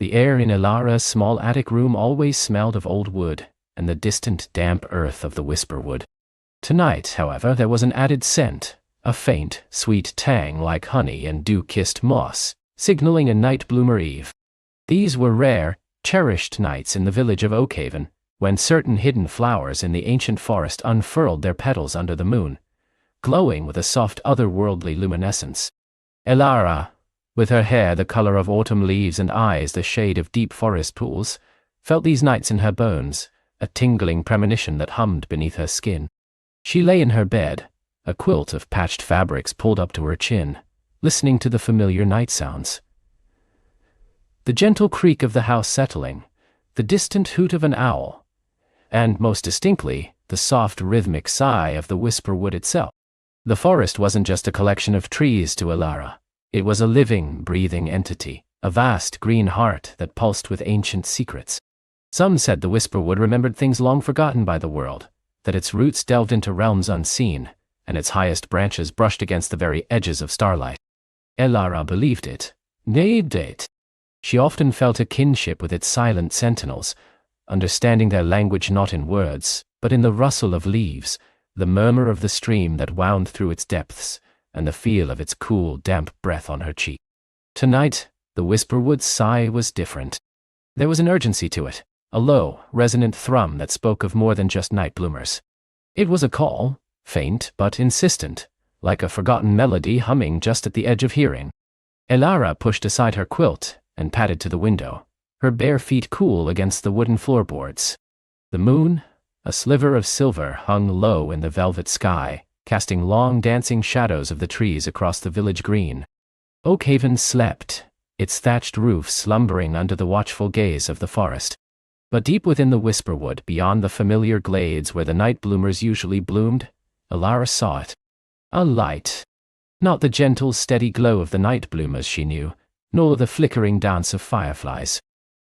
The air in Elara's small attic room always smelled of old wood and the distant damp earth of the whisperwood. Tonight, however, there was an added scent, a faint, sweet tang like honey and dew-kissed moss, signaling a night bloomer eve. These were rare, cherished nights in the village of Oakhaven, when certain hidden flowers in the ancient forest unfurled their petals under the moon, glowing with a soft otherworldly luminescence. Elara, with her hair the color of autumn leaves and eyes the shade of deep forest pools, felt these nights in her bones, a tingling premonition that hummed beneath her skin. She lay in her bed, a quilt of patched fabrics pulled up to her chin, listening to the familiar night sounds. The gentle creak of the house settling, the distant hoot of an owl, and, most distinctly, the soft rhythmic sigh of the whisperwood itself. The forest wasn't just a collection of trees to Elara. It was a living, breathing entity, a vast green heart that pulsed with ancient secrets. Some said the whisperwood remembered things long forgotten by the world, that its roots delved into realms unseen, and its highest branches brushed against the very edges of starlight. Elara believed it, named it. She often felt a kinship with its silent sentinels, understanding their language not in words, but in the rustle of leaves, the murmur of the stream that wound through its depths, and the feel of its cool, damp breath on her cheek. Tonight, the whisperwood's sigh was different. There was an urgency to it, a low, resonant thrum that spoke of more than just night bloomers. It was a call, faint but insistent, like a forgotten melody humming just at the edge of hearing. Elara pushed aside her quilt and padded to the window, her bare feet cool against the wooden floorboards. The moon, a sliver of silver, hung low in the velvet sky, casting long dancing shadows of the trees across the village green. Oakhaven slept, its thatched roof slumbering under the watchful gaze of the forest. But deep within the whisperwood, beyond the familiar glades where the night bloomers usually bloomed, Elara saw it. A light. Not the gentle, steady glow of the night bloomers she knew, nor the flickering dance of fireflies.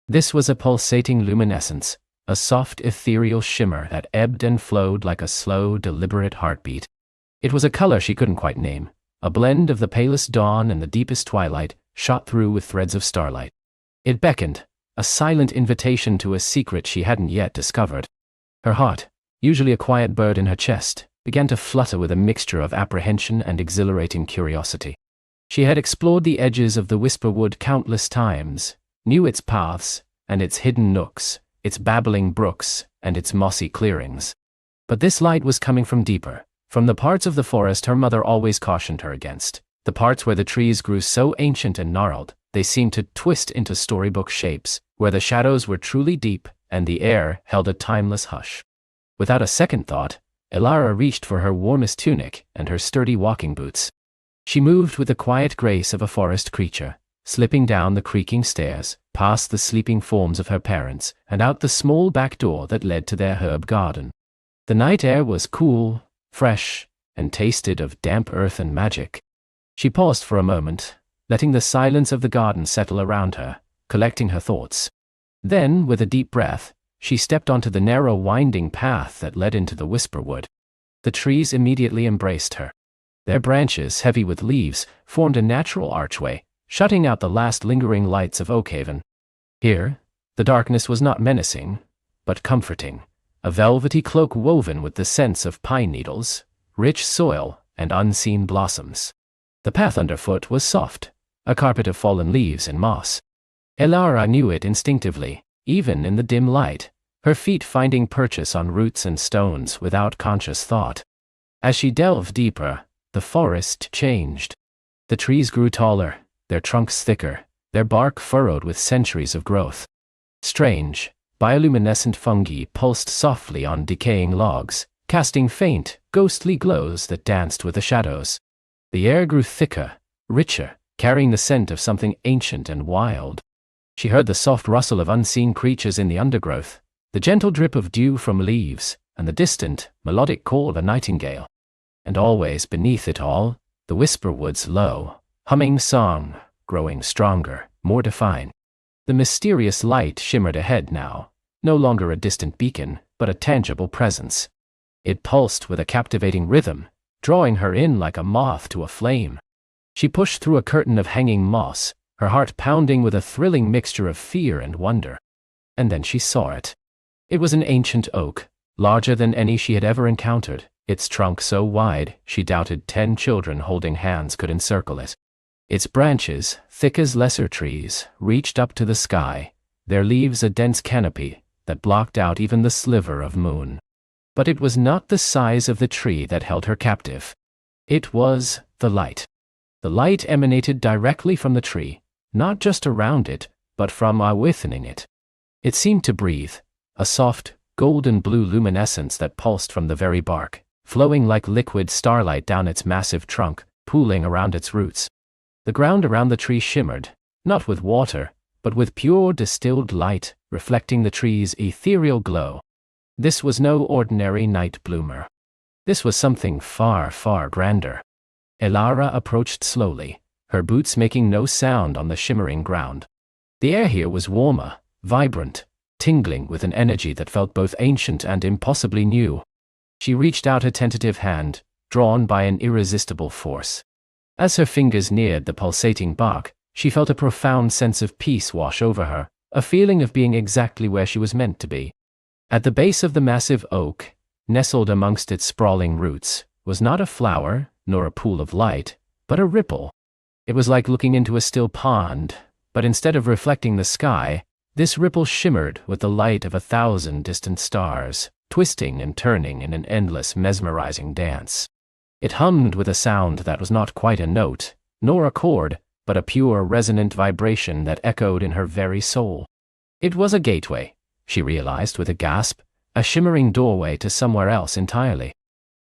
This was a pulsating luminescence, a soft ethereal shimmer that ebbed and flowed like a slow, deliberate heartbeat. It was a color she couldn't quite name, a blend of the palest dawn and the deepest twilight, shot through with threads of starlight. It beckoned, a silent invitation to a secret she hadn't yet discovered. Her heart, usually a quiet bird in her chest, began to flutter with a mixture of apprehension and exhilarating curiosity. She had explored the edges of the whisperwood countless times, knew its paths and its hidden nooks, its babbling brooks and its mossy clearings. But this light was coming from deeper, from the parts of the forest her mother always cautioned her against, the parts where the trees grew so ancient and gnarled, they seemed to twist into storybook shapes, where the shadows were truly deep and the air held a timeless hush. Without a second thought, Elara reached for her warmest tunic and her sturdy walking boots. She moved with the quiet grace of a forest creature, slipping down the creaking stairs, past the sleeping forms of her parents, and out the small back door that led to their herb garden. The night air was cool, fresh, and tasted of damp earth and magic. She paused for a moment, letting the silence of the garden settle around her, collecting her thoughts. Then, with a deep breath, she stepped onto the narrow winding path that led into the whisperwood. The trees immediately embraced her. Their branches, heavy with leaves, formed a natural archway, shutting out the last lingering lights of Oakhaven. Here, the darkness was not menacing, but comforting, a velvety cloak woven with the scents of pine needles, rich soil, and unseen blossoms. The path underfoot was soft, a carpet of fallen leaves and moss. Elara knew it instinctively, even in the dim light, her feet finding purchase on roots and stones without conscious thought. As she delved deeper, the forest changed. The trees grew taller, their trunks thicker, their bark furrowed with centuries of growth. Strange, bioluminescent fungi pulsed softly on decaying logs, casting faint, ghostly glows that danced with the shadows. The air grew thicker, richer, carrying the scent of something ancient and wild. She heard the soft rustle of unseen creatures in the undergrowth, the gentle drip of dew from leaves, and the distant, melodic call of a nightingale. And always beneath it all, the whisperwood's low, humming song, growing stronger, more defined. The mysterious light shimmered ahead now, no longer a distant beacon, but a tangible presence. It pulsed with a captivating rhythm, drawing her in like a moth to a flame. She pushed through a curtain of hanging moss, her heart pounding with a thrilling mixture of fear and wonder. And then she saw it. It was an ancient oak, larger than any she had ever encountered, its trunk so wide she doubted 10 children holding hands could encircle it. Its branches, thick as lesser trees, reached up to the sky, their leaves a dense canopy that blocked out even the sliver of moon. But it was not the size of the tree that held her captive. It was the light. The light emanated directly from the tree, not just around it, but from within it. It seemed to breathe, a soft, golden blue luminescence that pulsed from the very bark, flowing like liquid starlight down its massive trunk, pooling around its roots. The ground around the tree shimmered, not with water, but with pure distilled light, reflecting the tree's ethereal glow. This was no ordinary night bloomer. This was something far, far grander. Elara approached slowly, her boots making no sound on the shimmering ground. The air here was warmer, vibrant, tingling with an energy that felt both ancient and impossibly new. She reached out a tentative hand, drawn by an irresistible force. As her fingers neared the pulsating bark, she felt a profound sense of peace wash over her, a feeling of being exactly where she was meant to be. At the base of the massive oak, nestled amongst its sprawling roots, was not a flower, nor a pool of light, but a ripple. It was like looking into a still pond, but instead of reflecting the sky, this ripple shimmered with the light of 1,000 distant stars, twisting and turning in an endless, mesmerizing dance. It hummed with a sound that was not quite a note, nor a chord, but a pure, resonant vibration that echoed in her very soul. It was a gateway, she realized with a gasp, a shimmering doorway to somewhere else entirely.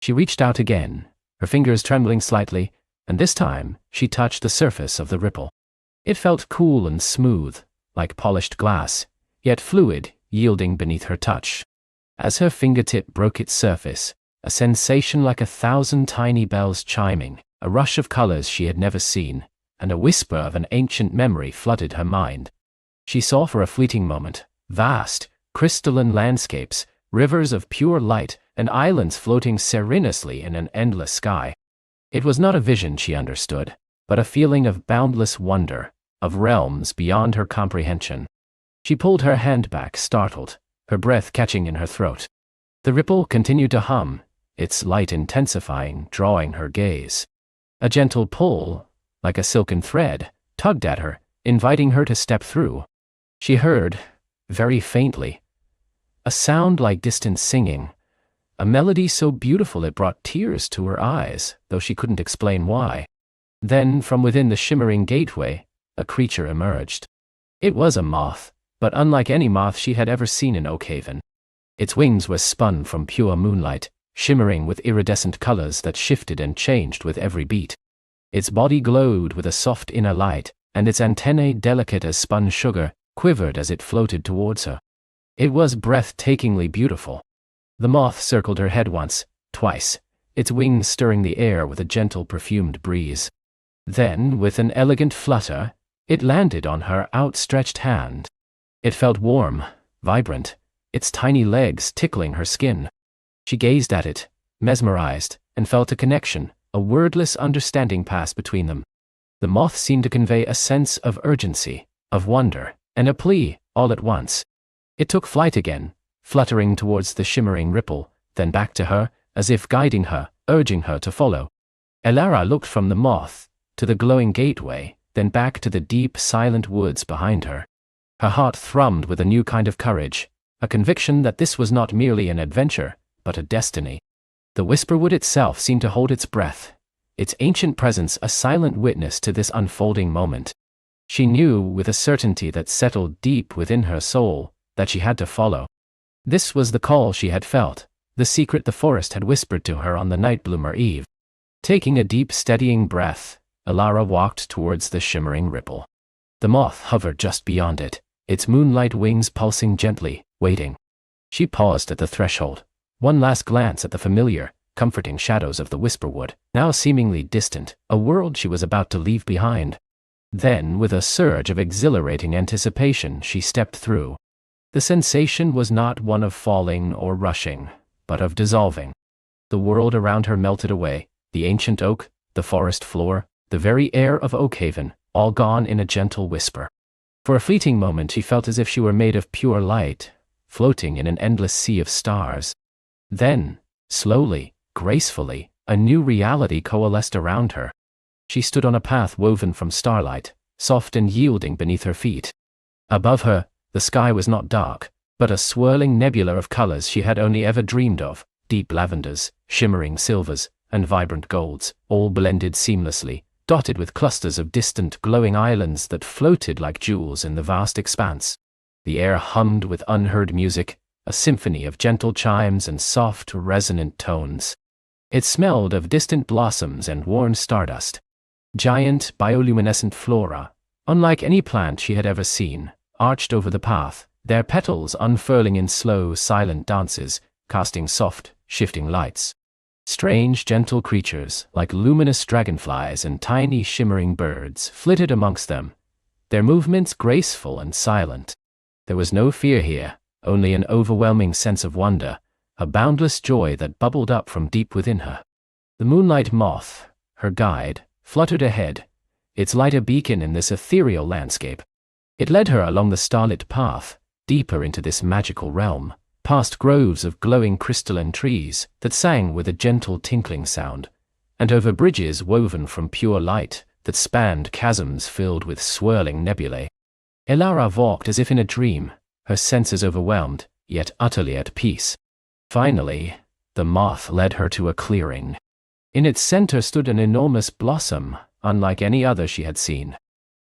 She reached out again, her fingers trembling slightly, and this time she touched the surface of the ripple. It felt cool and smooth, like polished glass, yet fluid, yielding beneath her touch. As her fingertip broke its surface, a sensation like 1,000 tiny bells chiming, a rush of colors she had never seen, and a whisper of an ancient memory flooded her mind. She saw for a fleeting moment vast, crystalline landscapes, rivers of pure light, and islands floating serenely in an endless sky. It was not a vision she understood, but a feeling of boundless wonder, of realms beyond her comprehension. She pulled her hand back, startled, her breath catching in her throat. The ripple continued to hum, its light intensifying, drawing her gaze. A gentle pull, like a silken thread, tugged at her, inviting her to step through. She heard, very faintly, a sound like distant singing, a melody so beautiful it brought tears to her eyes, though she couldn't explain why. Then, from within the shimmering gateway, a creature emerged. It was a moth, but unlike any moth she had ever seen in Oakhaven. Its wings were spun from pure moonlight, shimmering with iridescent colors that shifted and changed with every beat. Its body glowed with a soft inner light, and its antennae, delicate as spun sugar, quivered as it floated towards her. It was breathtakingly beautiful. The moth circled her head once, twice, its wings stirring the air with a gentle perfumed breeze. Then, with an elegant flutter, it landed on her outstretched hand. It felt warm, vibrant, its tiny legs tickling her skin. She gazed at it, mesmerized, and felt a connection, a wordless understanding pass between them. The moth seemed to convey a sense of urgency, of wonder, and a plea, all at once. It took flight again, fluttering towards the shimmering ripple, then back to her, as if guiding her, urging her to follow. Elara looked from the moth, to the glowing gateway, then back to the deep, silent woods behind her. Her heart thrummed with a new kind of courage, a conviction that this was not merely an adventure, but a destiny. The Whisperwood itself seemed to hold its breath, its ancient presence a silent witness to this unfolding moment. She knew with a certainty that settled deep within her soul that she had to follow. This was the call she had felt, the secret the forest had whispered to her on the night bloomer eve. Taking a deep, steadying breath, Elara walked towards the shimmering ripple. The moth hovered just beyond it, its moonlight wings pulsing gently, waiting. She paused at the threshold, one last glance at the familiar, comforting shadows of the Whisperwood, now seemingly distant, a world she was about to leave behind. Then, with a surge of exhilarating anticipation, she stepped through. The sensation was not one of falling or rushing, but of dissolving. The world around her melted away, the ancient oak, the forest floor, the very air of Oakhaven, all gone in a gentle whisper. For a fleeting moment she felt as if she were made of pure light, floating in an endless sea of stars. Then, slowly, gracefully, a new reality coalesced around her. She stood on a path woven from starlight, soft and yielding beneath her feet. Above her, the sky was not dark, but a swirling nebula of colors she had only ever dreamed of, deep lavenders, shimmering silvers, and vibrant golds, all blended seamlessly, dotted with clusters of distant glowing islands that floated like jewels in the vast expanse. The air hummed with unheard music, a symphony of gentle chimes and soft, resonant tones. It smelled of distant blossoms and worn stardust. Giant, bioluminescent flora, unlike any plant she had ever seen, arched over the path, their petals unfurling in slow, silent dances, casting soft, shifting lights. Strange, gentle creatures, like luminous dragonflies and tiny, shimmering birds, flitted amongst them, their movements graceful and silent. There was no fear here, only an overwhelming sense of wonder, a boundless joy that bubbled up from deep within her. The moonlight moth, her guide, fluttered ahead, its light a beacon in this ethereal landscape. It led her along the starlit path, deeper into this magical realm, past groves of glowing crystalline trees that sang with a gentle tinkling sound, and over bridges woven from pure light that spanned chasms filled with swirling nebulae. Elara walked as if in a dream, her senses overwhelmed, yet utterly at peace. Finally, the moth led her to a clearing. In its center stood an enormous blossom, unlike any other she had seen.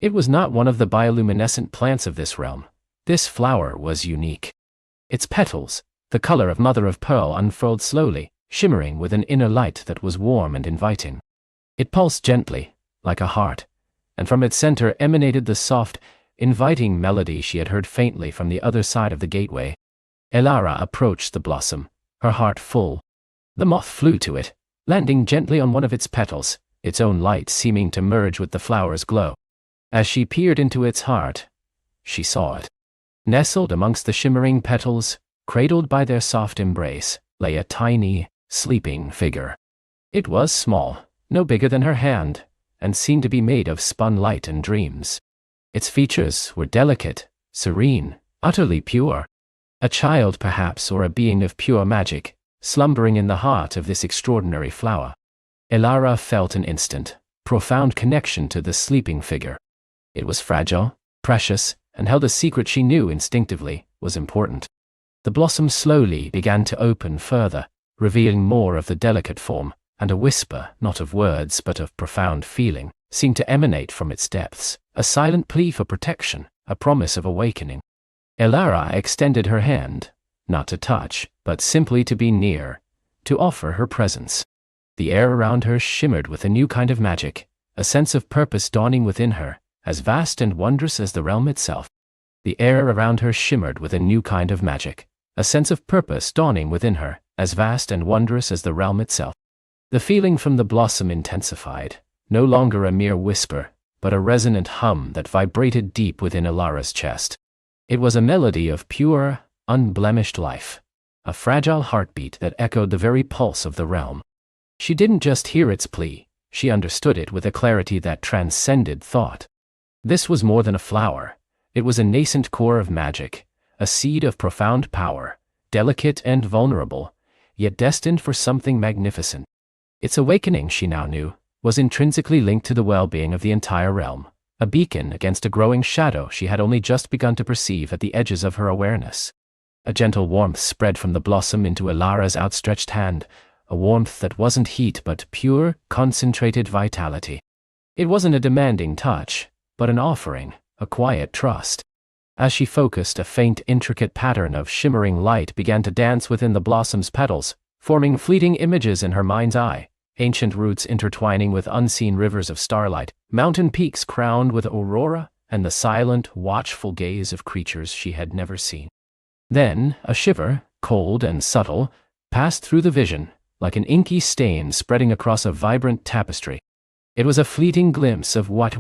It was not one of the bioluminescent plants of this realm. This flower was unique. Its petals, the color of mother of pearl, unfurled slowly, shimmering with an inner light that was warm and inviting. It pulsed gently, like a heart, and from its center emanated the soft, inviting melody she had heard faintly from the other side of the gateway. Elara approached the blossom, her heart full. The moth flew to it, landing gently on one of its petals, its own light seeming to merge with the flower's glow. As she peered into its heart, she saw it. Nestled amongst the shimmering petals, cradled by their soft embrace, lay a tiny, sleeping figure. It was small, no bigger than her hand, and seemed to be made of spun light and dreams. Its features were delicate, serene, utterly pure. A child perhaps, or a being of pure magic, slumbering in the heart of this extraordinary flower. Elara felt an instant, profound connection to the sleeping figure. It was fragile, precious, and held a secret she knew instinctively was important. The blossom slowly began to open further, revealing more of the delicate form, and a whisper, not of words but of profound feeling, seemed to emanate from its depths, a silent plea for protection, a promise of awakening. Elara extended her hand, not to touch, but simply to be near, to offer her presence. The air around her shimmered with a new kind of magic, a sense of purpose dawning within her, as vast and wondrous as the realm itself. The air around her shimmered with a new kind of magic, a sense of purpose dawning within her, as vast and wondrous as the realm itself. The feeling from the blossom intensified, no longer a mere whisper, but a resonant hum that vibrated deep within Elara's chest. It was a melody of pure, unblemished life, a fragile heartbeat that echoed the very pulse of the realm. She didn't just hear its plea, she understood it with a clarity that transcended thought. This was more than a flower. It was a nascent core of magic, a seed of profound power, delicate and vulnerable, yet destined for something magnificent. Its awakening, she now knew, was intrinsically linked to the well-being of the entire realm, a beacon against a growing shadow she had only just begun to perceive at the edges of her awareness. A gentle warmth spread from the blossom into Elara's outstretched hand, a warmth that wasn't heat but pure, concentrated vitality. It wasn't a demanding touch, but an offering, a quiet trust. As she focused, a faint, intricate pattern of shimmering light began to dance within the blossom's petals, forming fleeting images in her mind's eye, ancient roots intertwining with unseen rivers of starlight, mountain peaks crowned with aurora, and the silent, watchful gaze of creatures she had never seen. Then, a shiver, cold and subtle, passed through the vision, like an inky stain spreading across a vibrant tapestry. It was a fleeting glimpse of what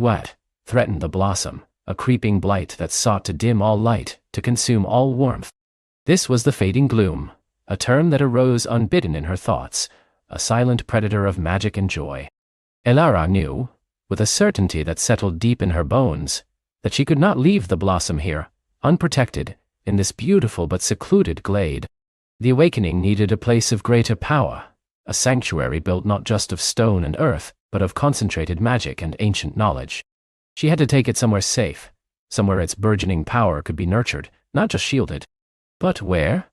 threatened the blossom, a creeping blight that sought to dim all light, to consume all warmth. This was the fading gloom, a term that arose unbidden in her thoughts, a silent predator of magic and joy. Elara knew, with a certainty that settled deep in her bones, that she could not leave the blossom here, unprotected, in this beautiful but secluded glade. The awakening needed a place of greater power, a sanctuary built not just of stone and earth, but of concentrated magic and ancient knowledge. She had to take it somewhere safe, somewhere its burgeoning power could be nurtured, not just shielded. But where?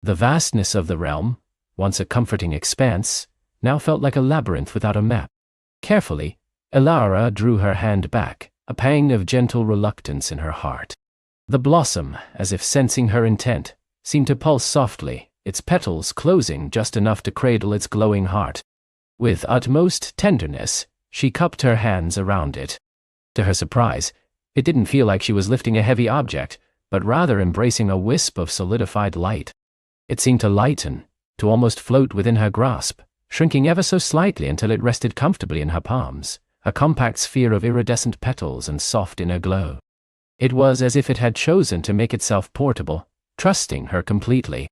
The vastness of the realm, once a comforting expanse, now felt like a labyrinth without a map. Carefully, Elara drew her hand back, a pang of gentle reluctance in her heart. The blossom, as if sensing her intent, seemed to pulse softly, its petals closing just enough to cradle its glowing heart. With utmost tenderness, she cupped her hands around it. To her surprise, it didn't feel like she was lifting a heavy object, but rather embracing a wisp of solidified light. It seemed to lighten, to almost float within her grasp, shrinking ever so slightly until it rested comfortably in her palms, a compact sphere of iridescent petals and soft inner glow. It was as if it had chosen to make itself portable, trusting her completely.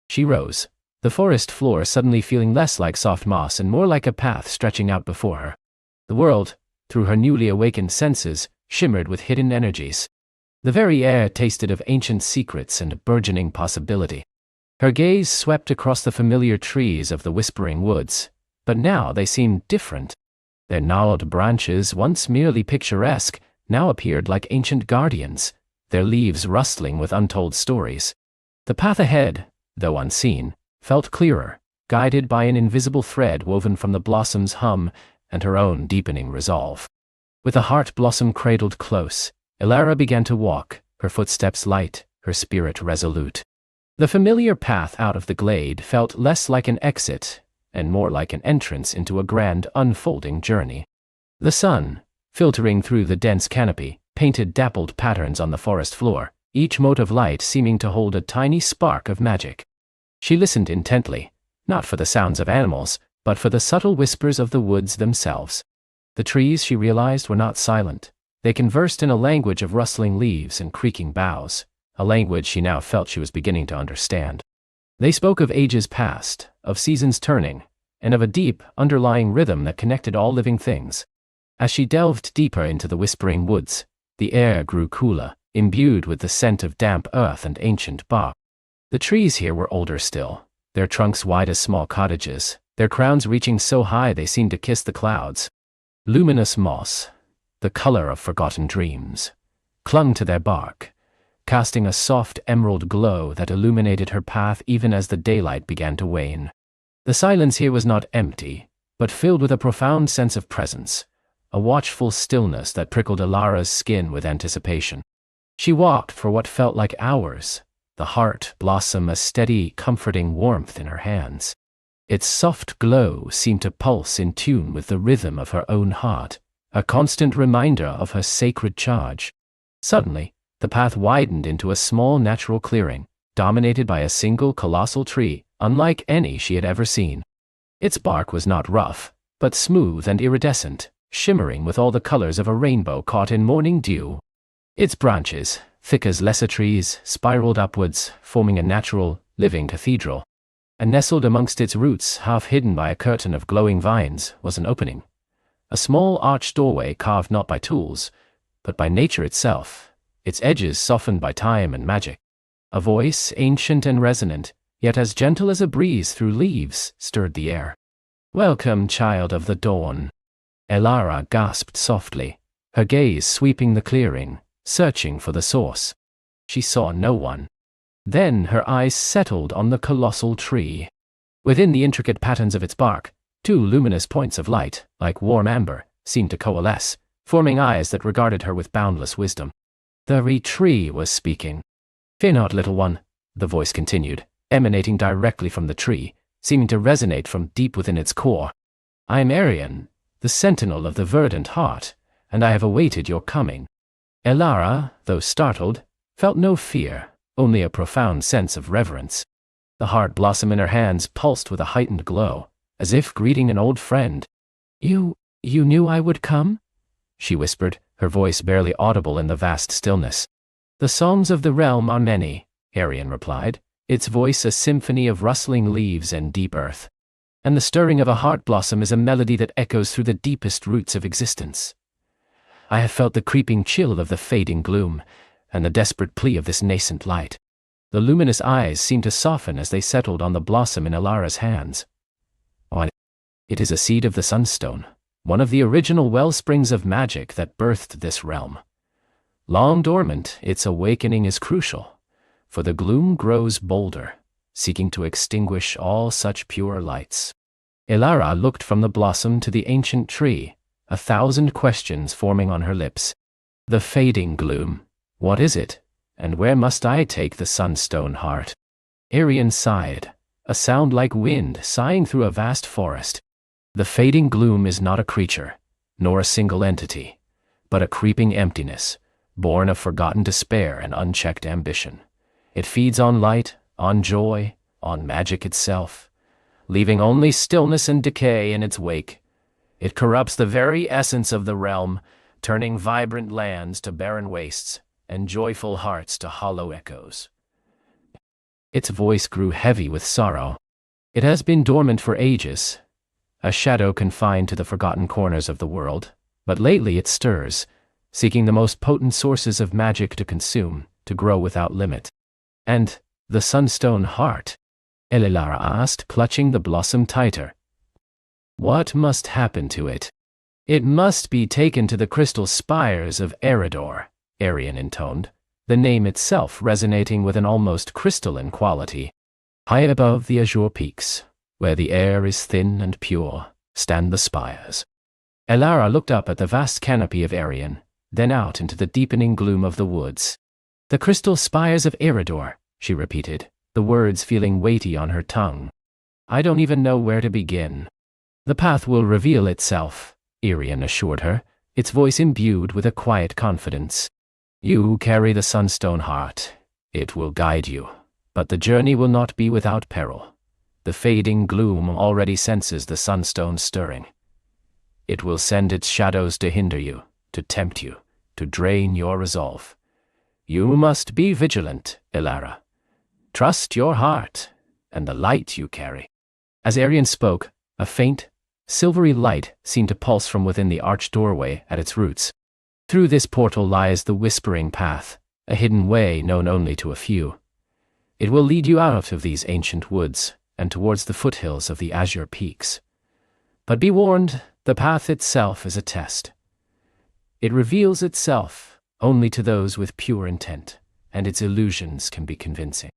She rose, the forest floor suddenly feeling less like soft moss and more like a path stretching out before her. The world, through her newly awakened senses, shimmered with hidden energies. The very air tasted of ancient secrets and burgeoning possibility. Her gaze swept across the familiar trees of the whispering woods, but now they seemed different. Their gnarled branches, once merely picturesque, now appeared like ancient guardians, their leaves rustling with untold stories. The path ahead, though unseen, felt clearer, guided by an invisible thread woven from the blossom's hum and her own deepening resolve. With a heart blossom cradled close, Elara began to walk, her footsteps light, her spirit resolute. The familiar path out of the glade felt less like an exit, and more like an entrance into a grand, unfolding journey. The sun, filtering through the dense canopy, painted dappled patterns on the forest floor, each mote of light seeming to hold a tiny spark of magic. She listened intently, not for the sounds of animals, but for the subtle whispers of the woods themselves. The trees, she realized, were not silent. They conversed in a language of rustling leaves and creaking boughs, a language she now felt she was beginning to understand. They spoke of ages past, of seasons turning, and of a deep, underlying rhythm that connected all living things. As she delved deeper into the whispering woods, the air grew cooler, imbued with the scent of damp earth and ancient bark. The trees here were older still, their trunks wide as small cottages, their crowns reaching so high they seemed to kiss the clouds. Luminous moss, the color of forgotten dreams, clung to their bark, casting a soft emerald glow that illuminated her path even as the daylight began to wane. The silence here was not empty, but filled with a profound sense of presence, a watchful stillness that prickled Elara's skin with anticipation. She walked for what felt like hours, the heart blossom a steady, comforting warmth in her hands. Its soft glow seemed to pulse in tune with the rhythm of her own heart, a constant reminder of her sacred charge. Suddenly, the path widened into a small natural clearing, dominated by a single colossal tree, unlike any she had ever seen. Its bark was not rough, but smooth and iridescent, shimmering with all the colors of a rainbow caught in morning dew. Its branches, thick as lesser trees, spiraled upwards, forming a natural, living cathedral. And nestled amongst its roots, half hidden by a curtain of glowing vines, was an opening. A small arched doorway carved not by tools, but by nature itself, its edges softened by time and magic. A voice, ancient and resonant, yet as gentle as a breeze through leaves, stirred the air. "Welcome, child of the dawn." Elara gasped softly, her gaze sweeping the clearing, searching for the source. She saw no one. Then her eyes settled on the colossal tree. Within the intricate patterns of its bark, two luminous points of light, like warm amber, seemed to coalesce, forming eyes that regarded her with boundless wisdom. The tree was speaking. "Fear not, little one," the voice continued, emanating directly from the tree, seeming to resonate from deep within its core. "I am Arian, the sentinel of the verdant heart, and I have awaited your coming." Elara, though startled, felt no fear, only a profound sense of reverence. The heart blossom in her hands pulsed with a heightened glow, as if greeting an old friend. You knew I would come?" she whispered, her voice barely audible in the vast stillness. "The songs of the realm are many," Arian replied, its voice a symphony of rustling leaves and deep earth. and the stirring of a heart blossom is a melody that echoes through the deepest roots of existence. I have felt the creeping chill of the fading gloom, and the desperate plea of this nascent light. The luminous eyes seemed to soften as they settled on the blossom in Elara's hands. Oh, it is a seed of the sunstone, one of the original wellsprings of magic that birthed this realm. Long dormant, its awakening is crucial, for the gloom grows bolder, seeking to extinguish all such pure lights. Elara looked from the blossom to the ancient tree, 1,000 questions forming on her lips. The fading gloom, what is it, and where must I take the sunstone heart? Arian sighed, a sound like wind sighing through a vast forest. The fading gloom is not a creature, nor a single entity, but a creeping emptiness, born of forgotten despair and unchecked ambition. It feeds on light, on joy, on magic itself, leaving only stillness and decay in its wake. It corrupts the very essence of the realm, turning vibrant lands to barren wastes, and joyful hearts to hollow echoes. Its voice grew heavy with sorrow. It has been dormant for ages, a shadow confined to the forgotten corners of the world, but lately it stirs, seeking the most potent sources of magic to consume, to grow without limit. And the sunstone heart? Elara asked, clutching the blossom tighter. What must happen to it? It must be taken to the crystal spires of Eridor, Arian intoned, the name itself resonating with an almost crystalline quality. High above the azure peaks, where the air is thin and pure, stand the spires. Elara looked up at the vast canopy of Arian, then out into the deepening gloom of the woods. The crystal spires of Eridor, she repeated, the words feeling weighty on her tongue. I don't even know where to begin. The path will reveal itself, Arian assured her, its voice imbued with a quiet confidence. You carry the sunstone heart. It will guide you, but the journey will not be without peril. The fading gloom already senses the sunstone stirring. It will send its shadows to hinder you, to tempt you, to drain your resolve. You must be vigilant, Elara. Trust your heart and the light you carry. As Arian spoke, a faint, silvery light seemed to pulse from within the arched doorway at its roots. Through this portal lies the Whispering Path, a hidden way known only to a few. It will lead you out of these ancient woods and towards the foothills of the azure peaks. But be warned, the path itself is a test. It reveals itself only to those with pure intent, and its illusions can be convincing.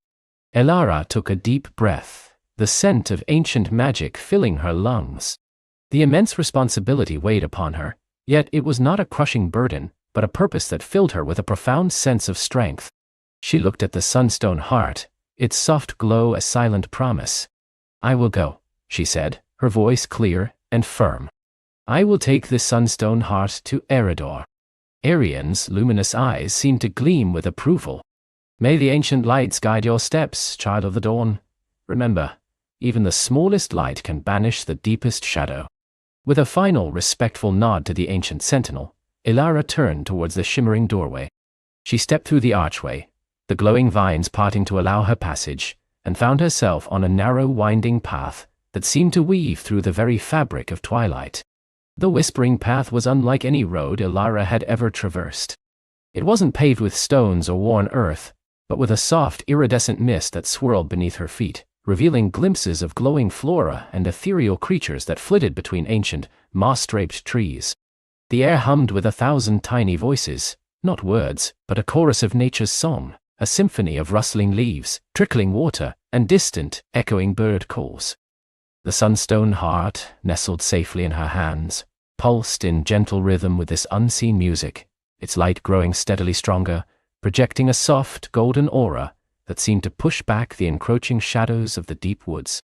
Elara took a deep breath, the scent of ancient magic filling her lungs. The immense responsibility weighed upon her, yet it was not a crushing burden, but a purpose that filled her with a profound sense of strength. She looked at the sunstone heart, its soft glow a silent promise. I will go, she said, her voice clear and firm. I will take this sunstone heart to Eridor. Arian's luminous eyes seemed to gleam with approval. May the ancient lights guide your steps, child of the dawn. Remember, even the smallest light can banish the deepest shadow. With a final respectful nod to the ancient sentinel, Elara turned towards the shimmering doorway. She stepped through the archway, the glowing vines parting to allow her passage, and found herself on a narrow winding path that seemed to weave through the very fabric of twilight. The Whispering Path was unlike any road Elara had ever traversed. It wasn't paved with stones or worn earth, but with a soft, iridescent mist that swirled beneath her feet, revealing glimpses of glowing flora and ethereal creatures that flitted between ancient, moss-draped trees. The air hummed with 1,000 tiny voices, not words, but a chorus of nature's song, a symphony of rustling leaves, trickling water, and distant, echoing bird calls. The sunstone heart, nestled safely in her hands, pulsed in gentle rhythm with this unseen music, its light growing steadily stronger, projecting a soft, golden aura that seemed to push back the encroaching shadows of the deep woods.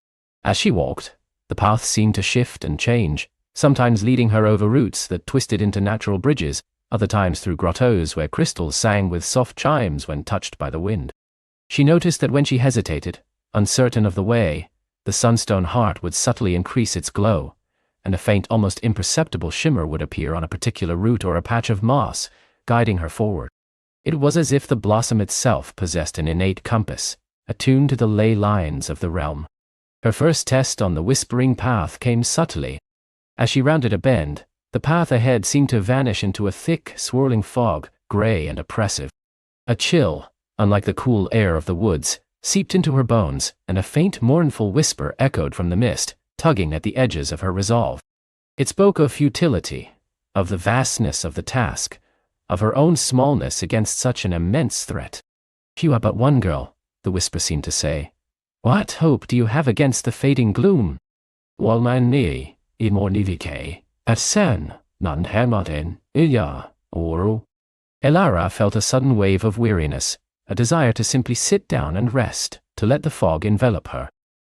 As she walked, the path seemed to shift and change, sometimes leading her over roots that twisted into natural bridges, other times through grottos where crystals sang with soft chimes when touched by the wind. She noticed that when she hesitated, uncertain of the way, the sunstone heart would subtly increase its glow, and a faint, almost imperceptible shimmer would appear on a particular root or a patch of moss, guiding her forward. It was as if the blossom itself possessed an innate compass, attuned to the ley lines of the realm. Her first test on the whispering path came subtly. As she rounded a bend, the path ahead seemed to vanish into a thick, swirling fog, gray and oppressive. A chill, unlike the cool air of the woods, seeped into her bones, and a faint, mournful whisper echoed from the mist, tugging at the edges of her resolve. It spoke of futility, of the vastness of the task, of her own smallness against such an immense threat. "You are but one girl," the whisper seemed to say. "What hope do you have against the fading gloom?" "Walmani, imornivike, at sen, nan hermaten, ilya, oru." Elara felt a sudden wave of weariness, a desire to simply sit down and rest, to let the fog envelop her.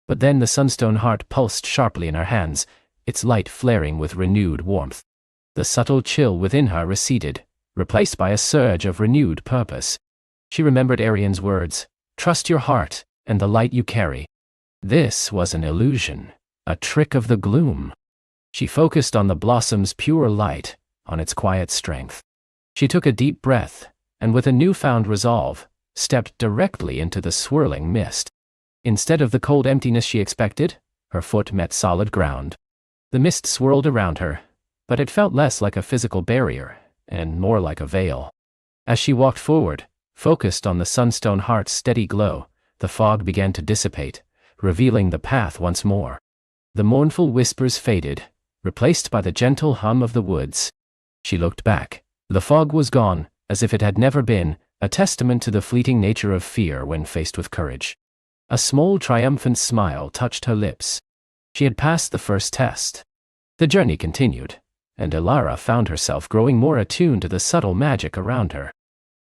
But then the sunstone heart pulsed sharply in her hands, its light flaring with renewed warmth. The subtle chill within her receded, replaced by a surge of renewed purpose. She remembered Arian's words, "Trust your heart, and the light you carry." This was an illusion, a trick of the gloom. She focused on the blossom's pure light, on its quiet strength. She took a deep breath, and with a newfound resolve, stepped directly into the swirling mist. Instead of the cold emptiness she expected, her foot met solid ground. The mist swirled around her, but it felt less like a physical barrier, and more like a veil. As she walked forward, focused on the sunstone heart's steady glow, the fog began to dissipate, revealing the path once more. The mournful whispers faded, replaced by the gentle hum of the woods. She looked back. The fog was gone, as if it had never been, a testament to the fleeting nature of fear when faced with courage. A small triumphant smile touched her lips. She had passed the first test. The journey continued, and Elara found herself growing more attuned to the subtle magic around her.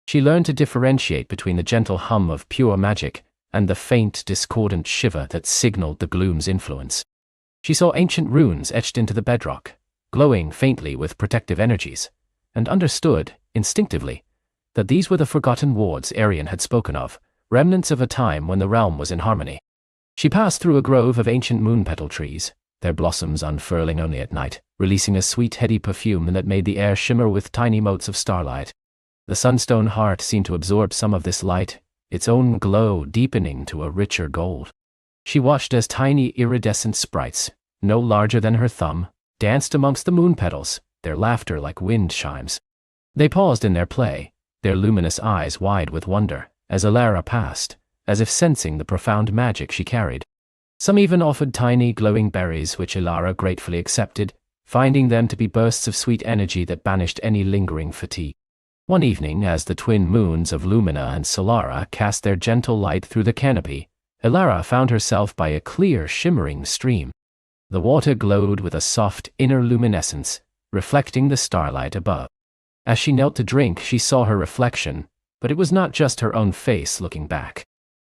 She learned to differentiate between the gentle hum of pure magic and the faint, discordant shiver that signaled the gloom's influence. She saw ancient runes etched into the bedrock, glowing faintly with protective energies, and understood, instinctively, that these were the forgotten wards Arian had spoken of, remnants of a time when the realm was in harmony. She passed through a grove of ancient moonpetal trees, their blossoms unfurling only at night, releasing a sweet, heady perfume that made the air shimmer with tiny motes of starlight. The sunstone heart seemed to absorb some of this light, its own glow deepening to a richer gold. She watched as tiny iridescent sprites, no larger than her thumb, danced amongst the moon petals, their laughter like wind chimes. They paused in their play, their luminous eyes wide with wonder, as Elara passed, as if sensing the profound magic she carried. Some even offered tiny glowing berries which Elara gratefully accepted, finding them to be bursts of sweet energy that banished any lingering fatigue. One evening, as the twin moons of Lumina and Solara cast their gentle light through the canopy, Elara found herself by a clear, shimmering stream. The water glowed with a soft inner luminescence, reflecting the starlight above. As she knelt to drink, she saw her reflection, but it was not just her own face looking back.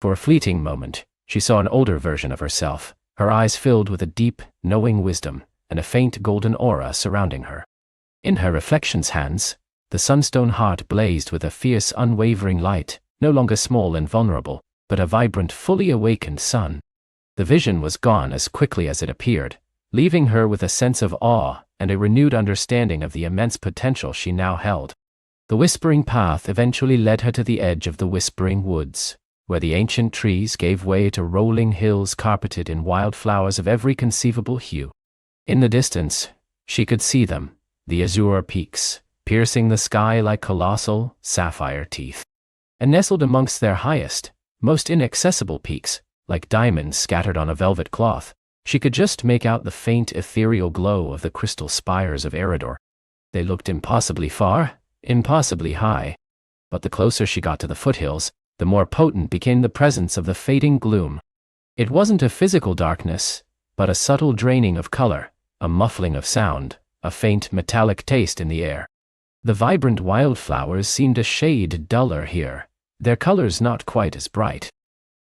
For a fleeting moment, she saw an older version of herself, her eyes filled with a deep, knowing wisdom, and a faint golden aura surrounding her. In her reflection's hands, the sunstone heart blazed with a fierce, unwavering light, no longer small and vulnerable, but a vibrant, fully awakened sun. The vision was gone as quickly as it appeared, leaving her with a sense of awe and a renewed understanding of the immense potential she now held. The whispering path eventually led her to the edge of the whispering woods, where the ancient trees gave way to rolling hills carpeted in wild flowers of every conceivable hue. In the distance, she could see them, the azure peaks, piercing the sky like colossal, sapphire teeth. And nestled amongst their highest, most inaccessible peaks, like diamonds scattered on a velvet cloth, she could just make out the faint ethereal glow of the crystal spires of Eridor. They looked impossibly far, impossibly high. But the closer she got to the foothills, the more potent became the presence of the fading gloom. It wasn't a physical darkness, but a subtle draining of color, a muffling of sound, a faint metallic taste in the air. The vibrant wildflowers seemed a shade duller here, their colors not quite as bright.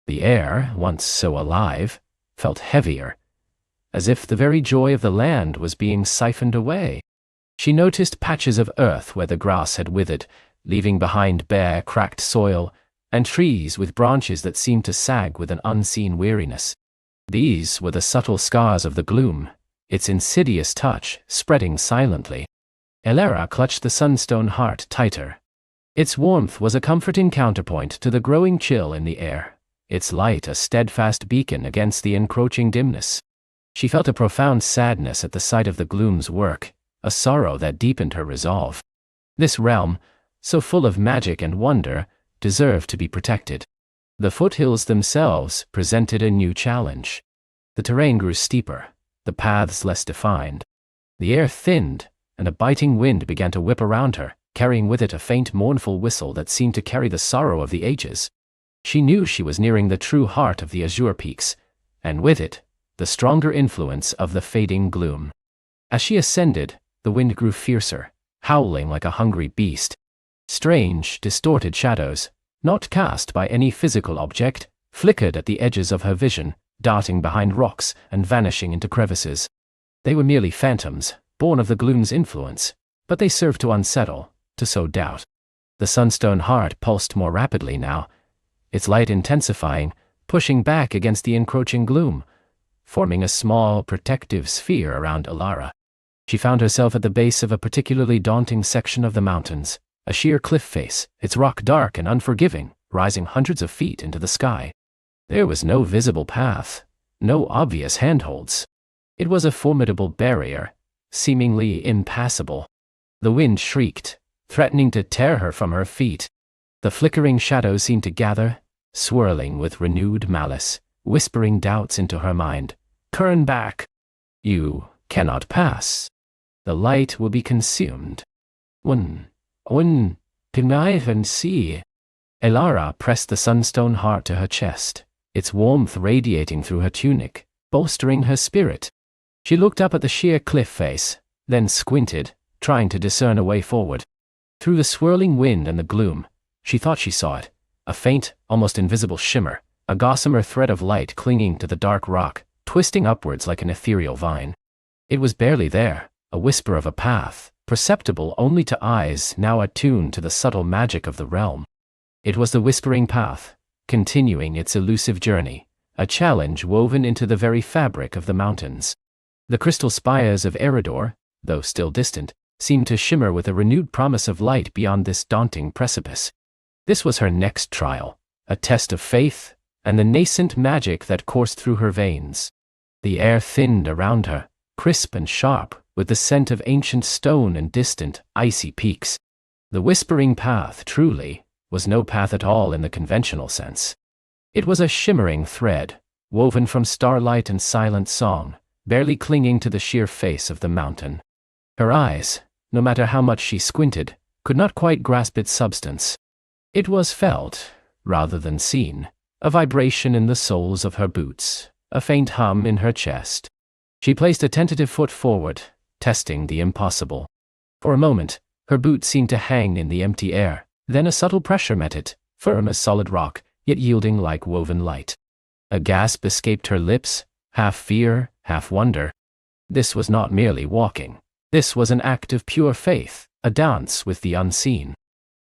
The air, once so alive, felt heavier, as if the very joy of the land was being siphoned away. She noticed patches of earth where the grass had withered, leaving behind bare, cracked soil, and trees with branches that seemed to sag with an unseen weariness. These were the subtle scars of the gloom, its insidious touch spreading silently. Elara clutched the sunstone heart tighter. Its warmth was a comforting counterpoint to the growing chill in the air, its light a steadfast beacon against the encroaching dimness. She felt a profound sadness at the sight of the gloom's work, a sorrow that deepened her resolve. This realm, so full of magic and wonder, deserved to be protected. The foothills themselves presented a new challenge. The terrain grew steeper, the paths less defined. The air thinned, and a biting wind began to whip around her, carrying with it a faint mournful whistle that seemed to carry the sorrow of the ages. She knew she was nearing the true heart of the azure peaks, and with it, the stronger influence of the fading gloom. As she ascended, the wind grew fiercer, howling like a hungry beast. Strange, distorted shadows, not cast by any physical object, flickered at the edges of her vision, darting behind rocks and vanishing into crevices. They were merely phantoms, born of the gloom's influence, but they served to unsettle, to sow doubt. The sunstone heart pulsed more rapidly now, its light intensifying, pushing back against the encroaching gloom, forming a small, protective sphere around Alara. She found herself at the base of a particularly daunting section of the mountains, a sheer cliff face, its rock dark and unforgiving, rising hundreds of feet into the sky. There was no visible path, no obvious handholds. It was a formidable barrier, seemingly impassable. The wind shrieked, threatening to tear her from her feet. The flickering shadows seemed to gather, swirling with renewed malice, whispering doubts into her mind. Turn back. You cannot pass. The light will be consumed. Can I even see? Alara pressed the sunstone heart to her chest, its warmth radiating through her tunic, bolstering her spirit. She looked up at the sheer cliff face, then squinted, trying to discern a way forward. Through the swirling wind and the gloom, she thought she saw it, a faint, almost invisible shimmer, a gossamer thread of light clinging to the dark rock, twisting upwards like an ethereal vine. It was barely there, a whisper of a path, perceptible only to eyes now attuned to the subtle magic of the realm. It was the whispering path, continuing its elusive journey, a challenge woven into the very fabric of the mountains. The crystal spires of Eridor, though still distant, seemed to shimmer with a renewed promise of light beyond this daunting precipice. This was her next trial, a test of faith, and the nascent magic that coursed through her veins. The air thinned around her, crisp and sharp, with the scent of ancient stone and distant, icy peaks. The whispering path, truly, was no path at all in the conventional sense. It was a shimmering thread, woven from starlight and silent song, barely clinging to the sheer face of the mountain. Her eyes, no matter how much she squinted, could not quite grasp its substance. It was felt, rather than seen, a vibration in the soles of her boots, a faint hum in her chest. She placed a tentative foot forward, testing the impossible. For a moment, her boot seemed to hang in the empty air, then a subtle pressure met it, firm as solid rock, yet yielding like woven light. A gasp escaped her lips, half fear, half wonder. This was not merely walking. This was an act of pure faith, a dance with the unseen.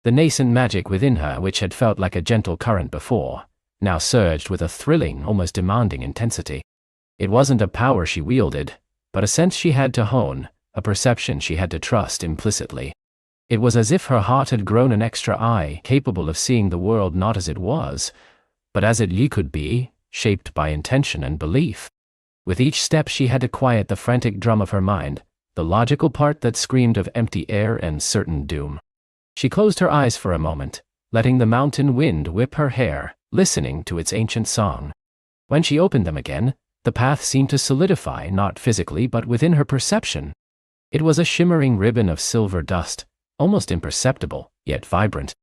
The nascent magic within her, which had felt like a gentle current before, now surged with a thrilling, almost demanding intensity. It wasn't a power she wielded, but a sense she had to hone, a perception she had to trust implicitly. It was as if her heart had grown an extra eye, capable of seeing the world not as it was, but as it could be, shaped by intention and belief. With each step she had to quiet the frantic drum of her mind, the logical part that screamed of empty air and certain doom. She closed her eyes for a moment, letting the mountain wind whip her hair, listening to its ancient song. When she opened them again, the path seemed to solidify, not physically but within her perception. It was a shimmering ribbon of silver dust, almost imperceptible, yet vibrant.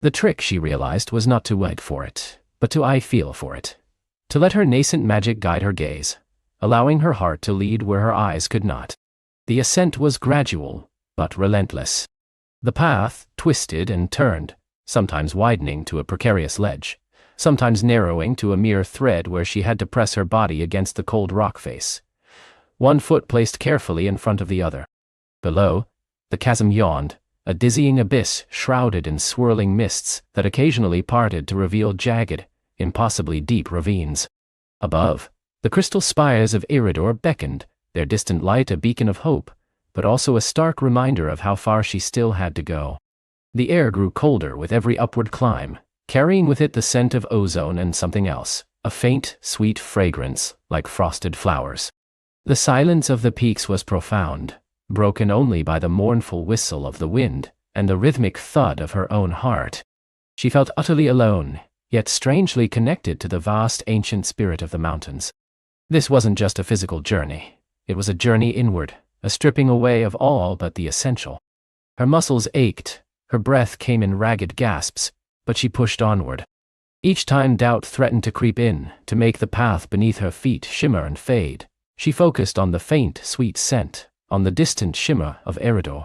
The trick, she realized, was not to wait for it, but to feel for it. To let her nascent magic guide her gaze, allowing her heart to lead where her eyes could not. The ascent was gradual, but relentless. The path twisted and turned, sometimes widening to a precarious ledge, sometimes narrowing to a mere thread where she had to press her body against the cold rock face. One foot placed carefully in front of the other. Below, the chasm yawned, a dizzying abyss shrouded in swirling mists that occasionally parted to reveal jagged, impossibly deep ravines. Above, the crystal spires of Eridor beckoned, their distant light a beacon of hope, but also a stark reminder of how far she still had to go. The air grew colder with every upward climb, carrying with it the scent of ozone and something else, a faint, sweet fragrance like frosted flowers. The silence of the peaks was profound, broken only by the mournful whistle of the wind and the rhythmic thud of her own heart. She felt utterly alone, yet strangely connected to the vast ancient spirit of the mountains. This wasn't just a physical journey. It was a journey inward, a stripping away of all but the essential. Her muscles ached, her breath came in ragged gasps, but she pushed onward. Each time doubt threatened to creep in, to make the path beneath her feet shimmer and fade, she focused on the faint, sweet scent, on the distant shimmer of Eriador.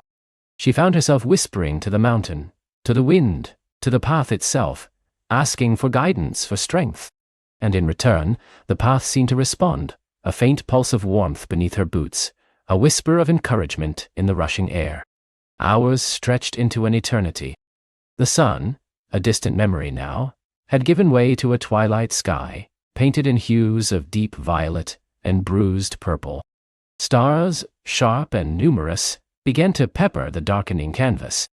She found herself whispering to the mountain, to the wind, to the path itself, asking for guidance, for strength. And in return, the path seemed to respond, a faint pulse of warmth beneath her boots, a whisper of encouragement in the rushing air. Hours stretched into an eternity. The sun, a distant memory now, had given way to a twilight sky, painted in hues of deep violet and bruised purple. Stars, sharp and numerous, began to pepper the darkening canvas.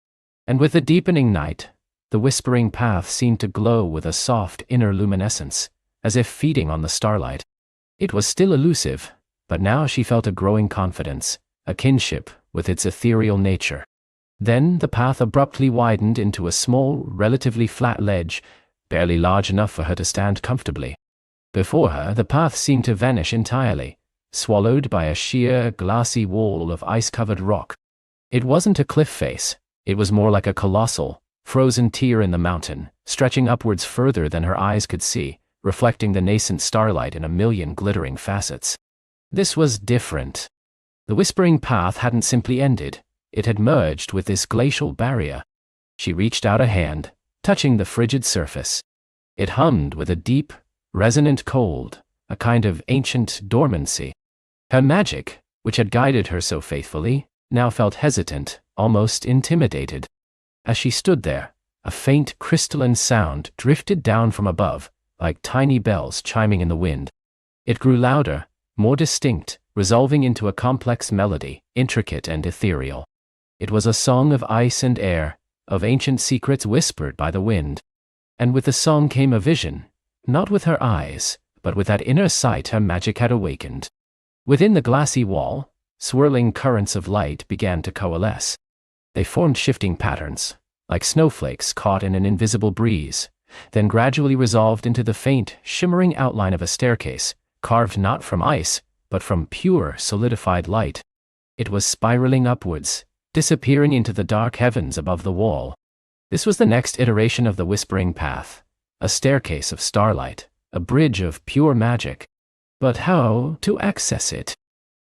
And with the deepening night, the whispering path seemed to glow with a soft inner luminescence, as if feeding on the starlight. It was still elusive, but now she felt a growing confidence, a kinship with its ethereal nature. Then the path abruptly widened into a small, relatively flat ledge, barely large enough for her to stand comfortably. Before her, the path seemed to vanish entirely, swallowed by a sheer, glassy wall of ice-covered rock. It wasn't a cliff face, it was more like a colossal, frozen tear in the mountain, stretching upwards further than her eyes could see, reflecting the nascent starlight in a million glittering facets. This was different. The whispering path hadn't simply ended, it had merged with this glacial barrier. She reached out a hand, touching the frigid surface. It hummed with a deep, resonant cold, a kind of ancient dormancy. Her magic, which had guided her so faithfully, now felt hesitant, almost intimidated. As she stood there, a faint crystalline sound drifted down from above, like tiny bells chiming in the wind. It grew louder, more distinct, resolving into a complex melody, intricate and ethereal. It was a song of ice and air, of ancient secrets whispered by the wind. And with the song came a vision, not with her eyes, but with that inner sight her magic had awakened. Within the glassy wall, swirling currents of light began to coalesce. They formed shifting patterns, like snowflakes caught in an invisible breeze, then gradually resolved into the faint, shimmering outline of a staircase, carved not from ice, but from pure, solidified light. It was spiraling upwards, disappearing into the dark heavens above the wall. This was the next iteration of the whispering path, a staircase of starlight, a bridge of pure magic. But how to access it?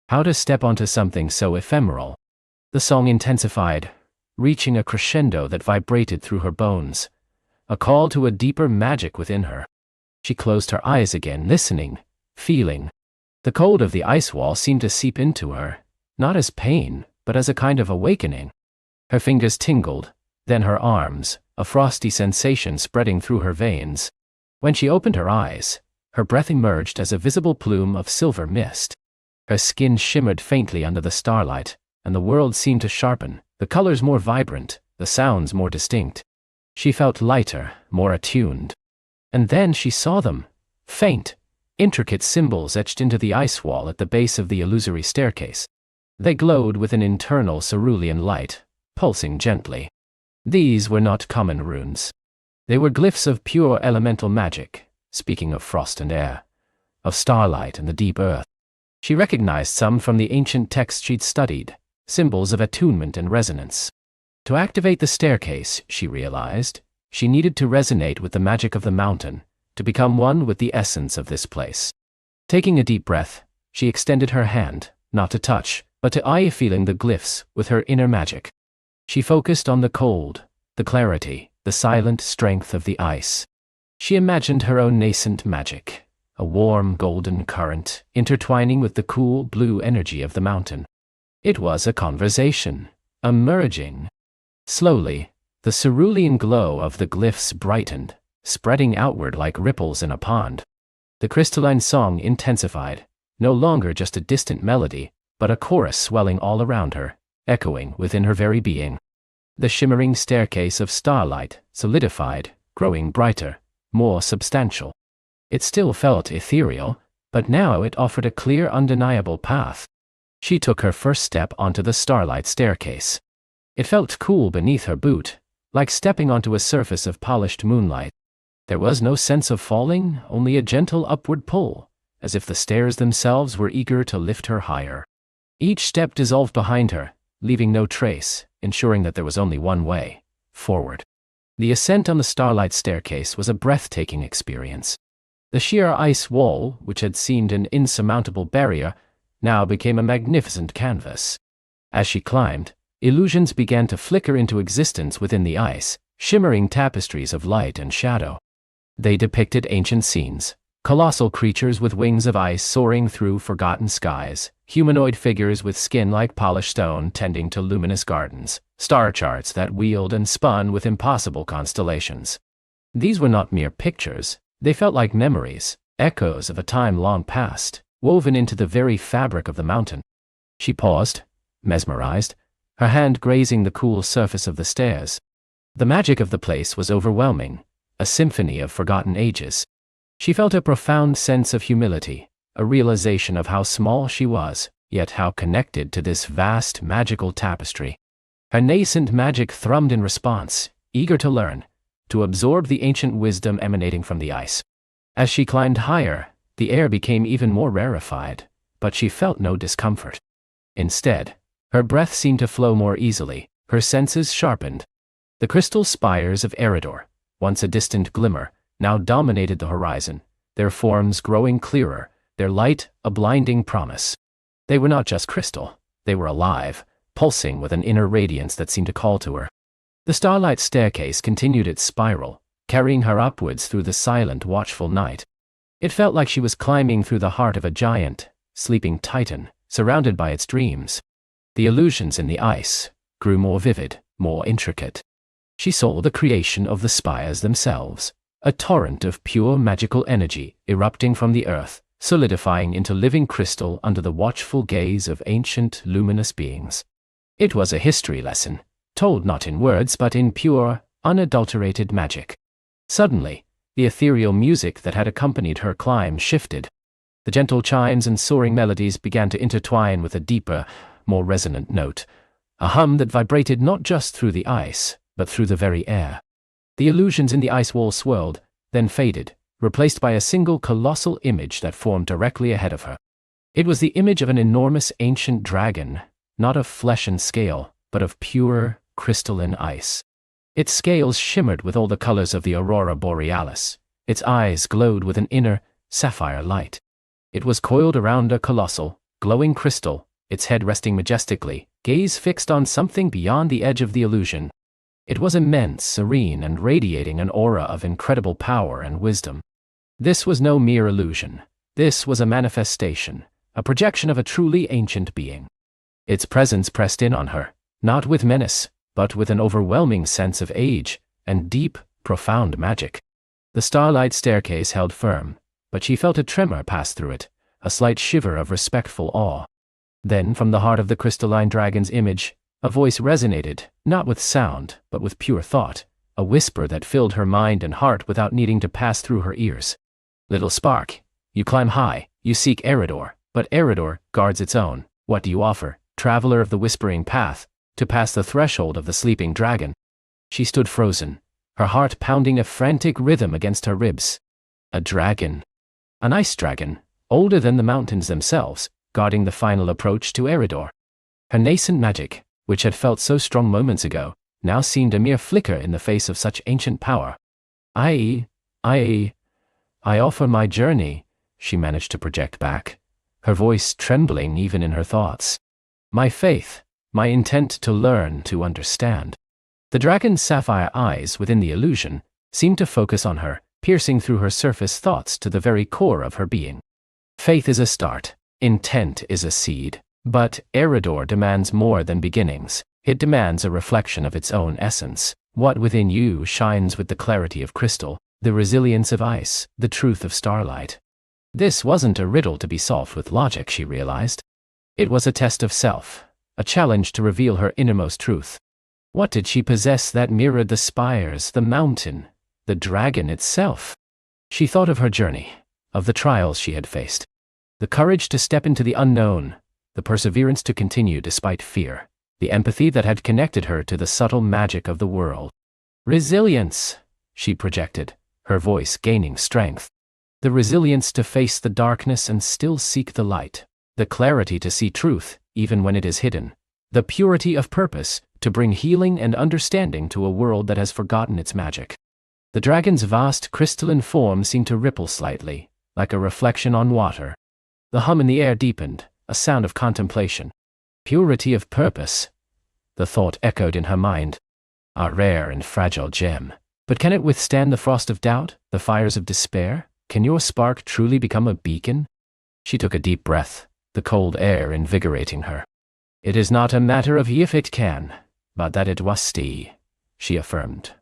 How to step onto something so ephemeral? The song intensified, reaching a crescendo that vibrated through her bones, a call to a deeper magic within her. She closed her eyes again, listening, feeling. The cold of the ice wall seemed to seep into her, not as pain, but as a kind of awakening. Her fingers tingled, then her arms, a frosty sensation spreading through her veins. When she opened her eyes, her breath emerged as a visible plume of silver mist. Her skin shimmered faintly under the starlight, and the world seemed to sharpen, the colors more vibrant, the sounds more distinct. She felt lighter, more attuned. And then she saw them, faint, intricate symbols etched into the ice wall at the base of the illusory staircase. They glowed with an internal cerulean light, pulsing gently. These were not common runes. They were glyphs of pure elemental magic, speaking of frost and air, of starlight and the deep earth. She recognized some from the ancient texts she'd studied, symbols of attunement and resonance. To activate the staircase, she realized, she needed to resonate with the magic of the mountain, to become one with the essence of this place. Taking a deep breath, she extended her hand, not to touch, but to eye feeling the glyphs with her inner magic. She focused on the cold, the clarity, the silent strength of the ice. She imagined her own nascent magic, a warm golden current intertwining with the cool blue energy of the mountain. It was a conversation, a merging. Slowly, the cerulean glow of the glyphs brightened, spreading outward like ripples in a pond. The crystalline song intensified, no longer just a distant melody, but a chorus swelling all around her, echoing within her very being. The shimmering staircase of starlight solidified, growing brighter, more substantial. It still felt ethereal, but now it offered a clear, undeniable path. She took her first step onto the starlight staircase. It felt cool beneath her boot, like stepping onto a surface of polished moonlight. There was no sense of falling, only a gentle upward pull, as if the stairs themselves were eager to lift her higher. Each step dissolved behind her, leaving no trace, ensuring that there was only one way, forward. The ascent on the starlight staircase was a breathtaking experience. The sheer ice wall, which had seemed an insurmountable barrier, now became a magnificent canvas. As she climbed, illusions began to flicker into existence within the ice, shimmering tapestries of light and shadow. They depicted ancient scenes, colossal creatures with wings of ice soaring through forgotten skies, humanoid figures with skin like polished stone tending to luminous gardens, star charts that wheeled and spun with impossible constellations. These were not mere pictures, they felt like memories, echoes of a time long past, woven into the very fabric of the mountain. She paused, mesmerized, her hand grazing the cool surface of the stairs. The magic of the place was overwhelming, a symphony of forgotten ages. She felt a profound sense of humility, a realization of how small she was, yet how connected to this vast magical tapestry. Her nascent magic thrummed in response, eager to learn, to absorb the ancient wisdom emanating from the ice. As she climbed higher, the air became even more rarefied, but she felt no discomfort. Instead, her breath seemed to flow more easily, her senses sharpened. The crystal spires of Eridor, once a distant glimmer, now dominated the horizon, their forms growing clearer, their light a blinding promise. They were not just crystal, they were alive, pulsing with an inner radiance that seemed to call to her. The starlight staircase continued its spiral, carrying her upwards through the silent, watchful night. It felt like she was climbing through the heart of a giant, sleeping titan, surrounded by its dreams. The illusions in the ice grew more vivid, more intricate. She saw the creation of the spires themselves, a torrent of pure magical energy erupting from the earth, solidifying into living crystal under the watchful gaze of ancient, luminous beings. It was a history lesson, told not in words but in pure, unadulterated magic. Suddenly, the ethereal music that had accompanied her climb shifted. The gentle chimes and soaring melodies began to intertwine with a deeper, more resonant note, a hum that vibrated not just through the ice, but through the very air. The illusions in the ice wall swirled, then faded, replaced by a single colossal image that formed directly ahead of her. It was the image of an enormous ancient dragon, not of flesh and scale, but of pure, crystalline ice. Its scales shimmered with all the colors of the aurora borealis. Its eyes glowed with an inner, sapphire light. It was coiled around a colossal, glowing crystal, its head resting majestically, gaze fixed on something beyond the edge of the illusion. It was immense, serene, and radiating an aura of incredible power and wisdom. This was no mere illusion. This was a manifestation, a projection of a truly ancient being. Its presence pressed in on her, not with menace, but with an overwhelming sense of age and deep, profound magic. The starlight staircase held firm, but she felt a tremor pass through it, a slight shiver of respectful awe. Then, from the heart of the crystalline dragon's image, a voice resonated, not with sound, but with pure thought, a whisper that filled her mind and heart without needing to pass through her ears. Little spark, you climb high, you seek Eridor, but Eridor guards its own. What do you offer, traveler of the whispering path, to pass the threshold of the sleeping dragon? She stood frozen, her heart pounding a frantic rhythm against her ribs. A dragon. An ice dragon, older than the mountains themselves, guarding the final approach to Eridor. Her nascent magic, which had felt so strong moments ago, now seemed a mere flicker in the face of such ancient power. I offer my journey, she managed to project back, her voice trembling even in her thoughts. My faith, my intent to learn, to understand. The dragon's sapphire eyes within the illusion seemed to focus on her, piercing through her surface thoughts to the very core of her being. Faith is a start, intent is a seed. But Eridor demands more than beginnings. It demands a reflection of its own essence. What within you shines with the clarity of crystal, the resilience of ice, the truth of starlight. This wasn't a riddle to be solved with logic, she realized. It was a test of self, a challenge to reveal her innermost truth. What did she possess that mirrored the spires, the mountain, the dragon itself. She thought of her journey, of the trials she had faced. The courage to step into the unknown, the perseverance to continue despite fear, the empathy that had connected her to the subtle magic of the world. Resilience, she projected, her voice gaining strength. The resilience to face the darkness and still seek the light. The clarity to see truth, even when it is hidden. The purity of purpose, to bring healing and understanding to a world that has forgotten its magic. The dragon's vast crystalline form seemed to ripple slightly, like a reflection on water. The hum in the air deepened, a sound of contemplation. Purity of purpose. The thought echoed in her mind. A rare and fragile gem. But can it withstand the frost of doubt, the fires of despair? Can your spark truly become a beacon? She took a deep breath, the cold air invigorating her. It is not a matter of if it can, but that it must, she affirmed,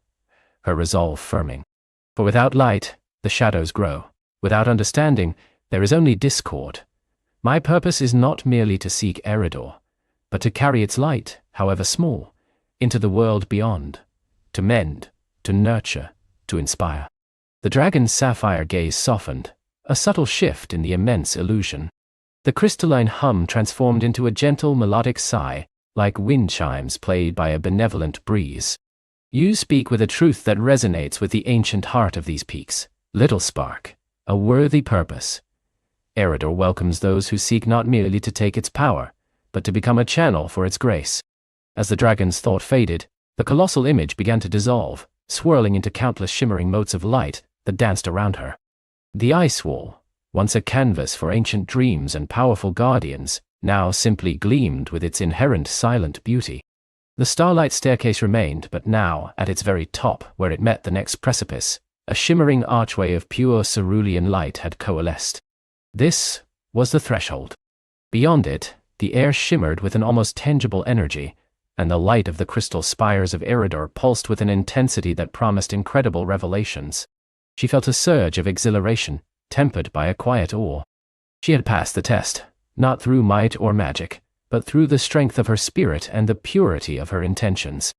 her resolve firming. For without light, the shadows grow. Without understanding, there is only discord. My purpose is not merely to seek Eridor, but to carry its light, however small, into the world beyond, to mend, to nurture, to inspire. The dragon's sapphire gaze softened, a subtle shift in the immense illusion. The crystalline hum transformed into a gentle melodic sigh, like wind chimes played by a benevolent breeze. You speak with a truth that resonates with the ancient heart of these peaks, little spark, a worthy purpose. Eridor welcomes those who seek not merely to take its power, but to become a channel for its grace. As the dragon's thought faded, the colossal image began to dissolve, swirling into countless shimmering motes of light that danced around her. The ice wall, once a canvas for ancient dreams and powerful guardians, now simply gleamed with its inherent silent beauty. The starlight staircase remained, but now, at its very top, where it met the next precipice, a shimmering archway of pure cerulean light had coalesced. This was the threshold. Beyond it, the air shimmered with an almost tangible energy, and the light of the crystal spires of Eridor pulsed with an intensity that promised incredible revelations. She felt a surge of exhilaration, tempered by a quiet awe. She had passed the test, not through might or magic, but through the strength of her spirit and the purity of her intentions.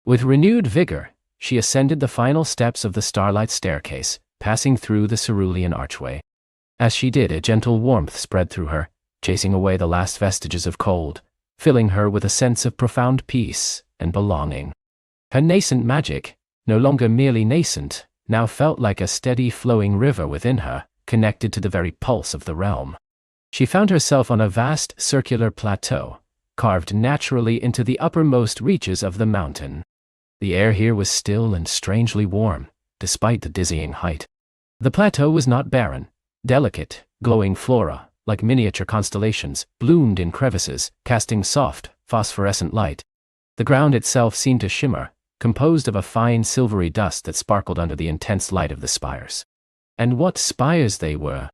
With renewed vigor, she ascended the final steps of the starlight staircase, passing through the cerulean archway. As she did, a gentle warmth spread through her, chasing away the last vestiges of cold, filling her with a sense of profound peace and belonging. Her nascent magic, no longer merely nascent, now felt like a steady flowing river within her, connected to the very pulse of the realm. She found herself on a vast circular plateau, carved naturally into the uppermost reaches of the mountain. The air here was still and strangely warm, despite the dizzying height. The plateau was not barren. Delicate, glowing flora, like miniature constellations, bloomed in crevices, casting soft, phosphorescent light. The ground itself seemed to shimmer, composed of a fine silvery dust that sparkled under the intense light of the spires. And what spires they were!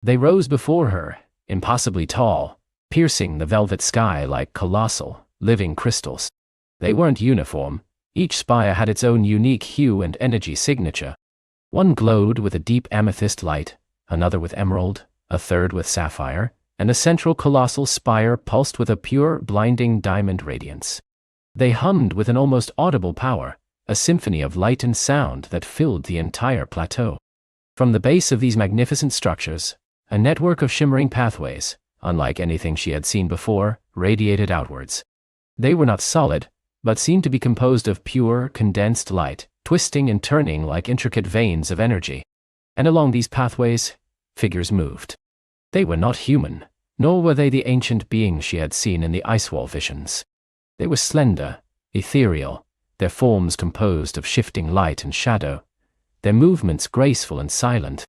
They rose before her, impossibly tall, piercing the velvet sky like colossal, living crystals. They weren't uniform. Each spire had its own unique hue and energy signature. One glowed with a deep amethyst light, another with emerald, a third with sapphire, and a central colossal spire pulsed with a pure, blinding diamond radiance. They hummed with an almost audible power, a symphony of light and sound that filled the entire plateau. From the base of these magnificent structures, a network of shimmering pathways, unlike anything she had seen before, radiated outwards. They were not solid, but seemed to be composed of pure, condensed light, twisting and turning like intricate veins of energy. And along these pathways, figures moved. They were not human, nor were they the ancient beings she had seen in the Icewall visions. They were slender, ethereal, their forms composed of shifting light and shadow, their movements graceful and silent.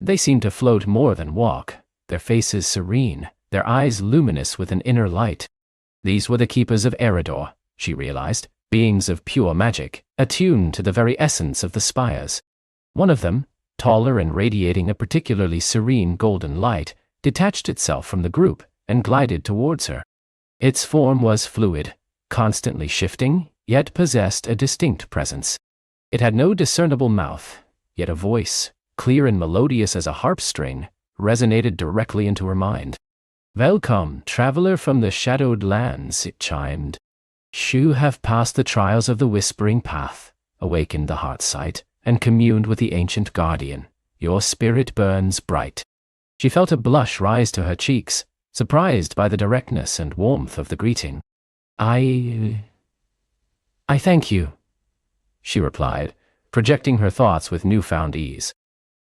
They seemed to float more than walk, their faces serene, their eyes luminous with an inner light. These were the keepers of Eridor, she realized, beings of pure magic, attuned to the very essence of the spires. One of them, taller and radiating a particularly serene golden light, detached itself from the group and glided towards her. Its form was fluid, constantly shifting, yet possessed a distinct presence. It had no discernible mouth, yet a voice, clear and melodious as a harp string, resonated directly into her mind. "Welcome, traveler from the shadowed lands," it chimed. "You have passed the trials of the whispering path, awakened the heart sight, and communed with the ancient guardian. Your spirit burns bright. She felt a blush rise to her cheeks, surprised by the directness and warmth of the greeting. I thank you, she replied, projecting her thoughts with newfound ease.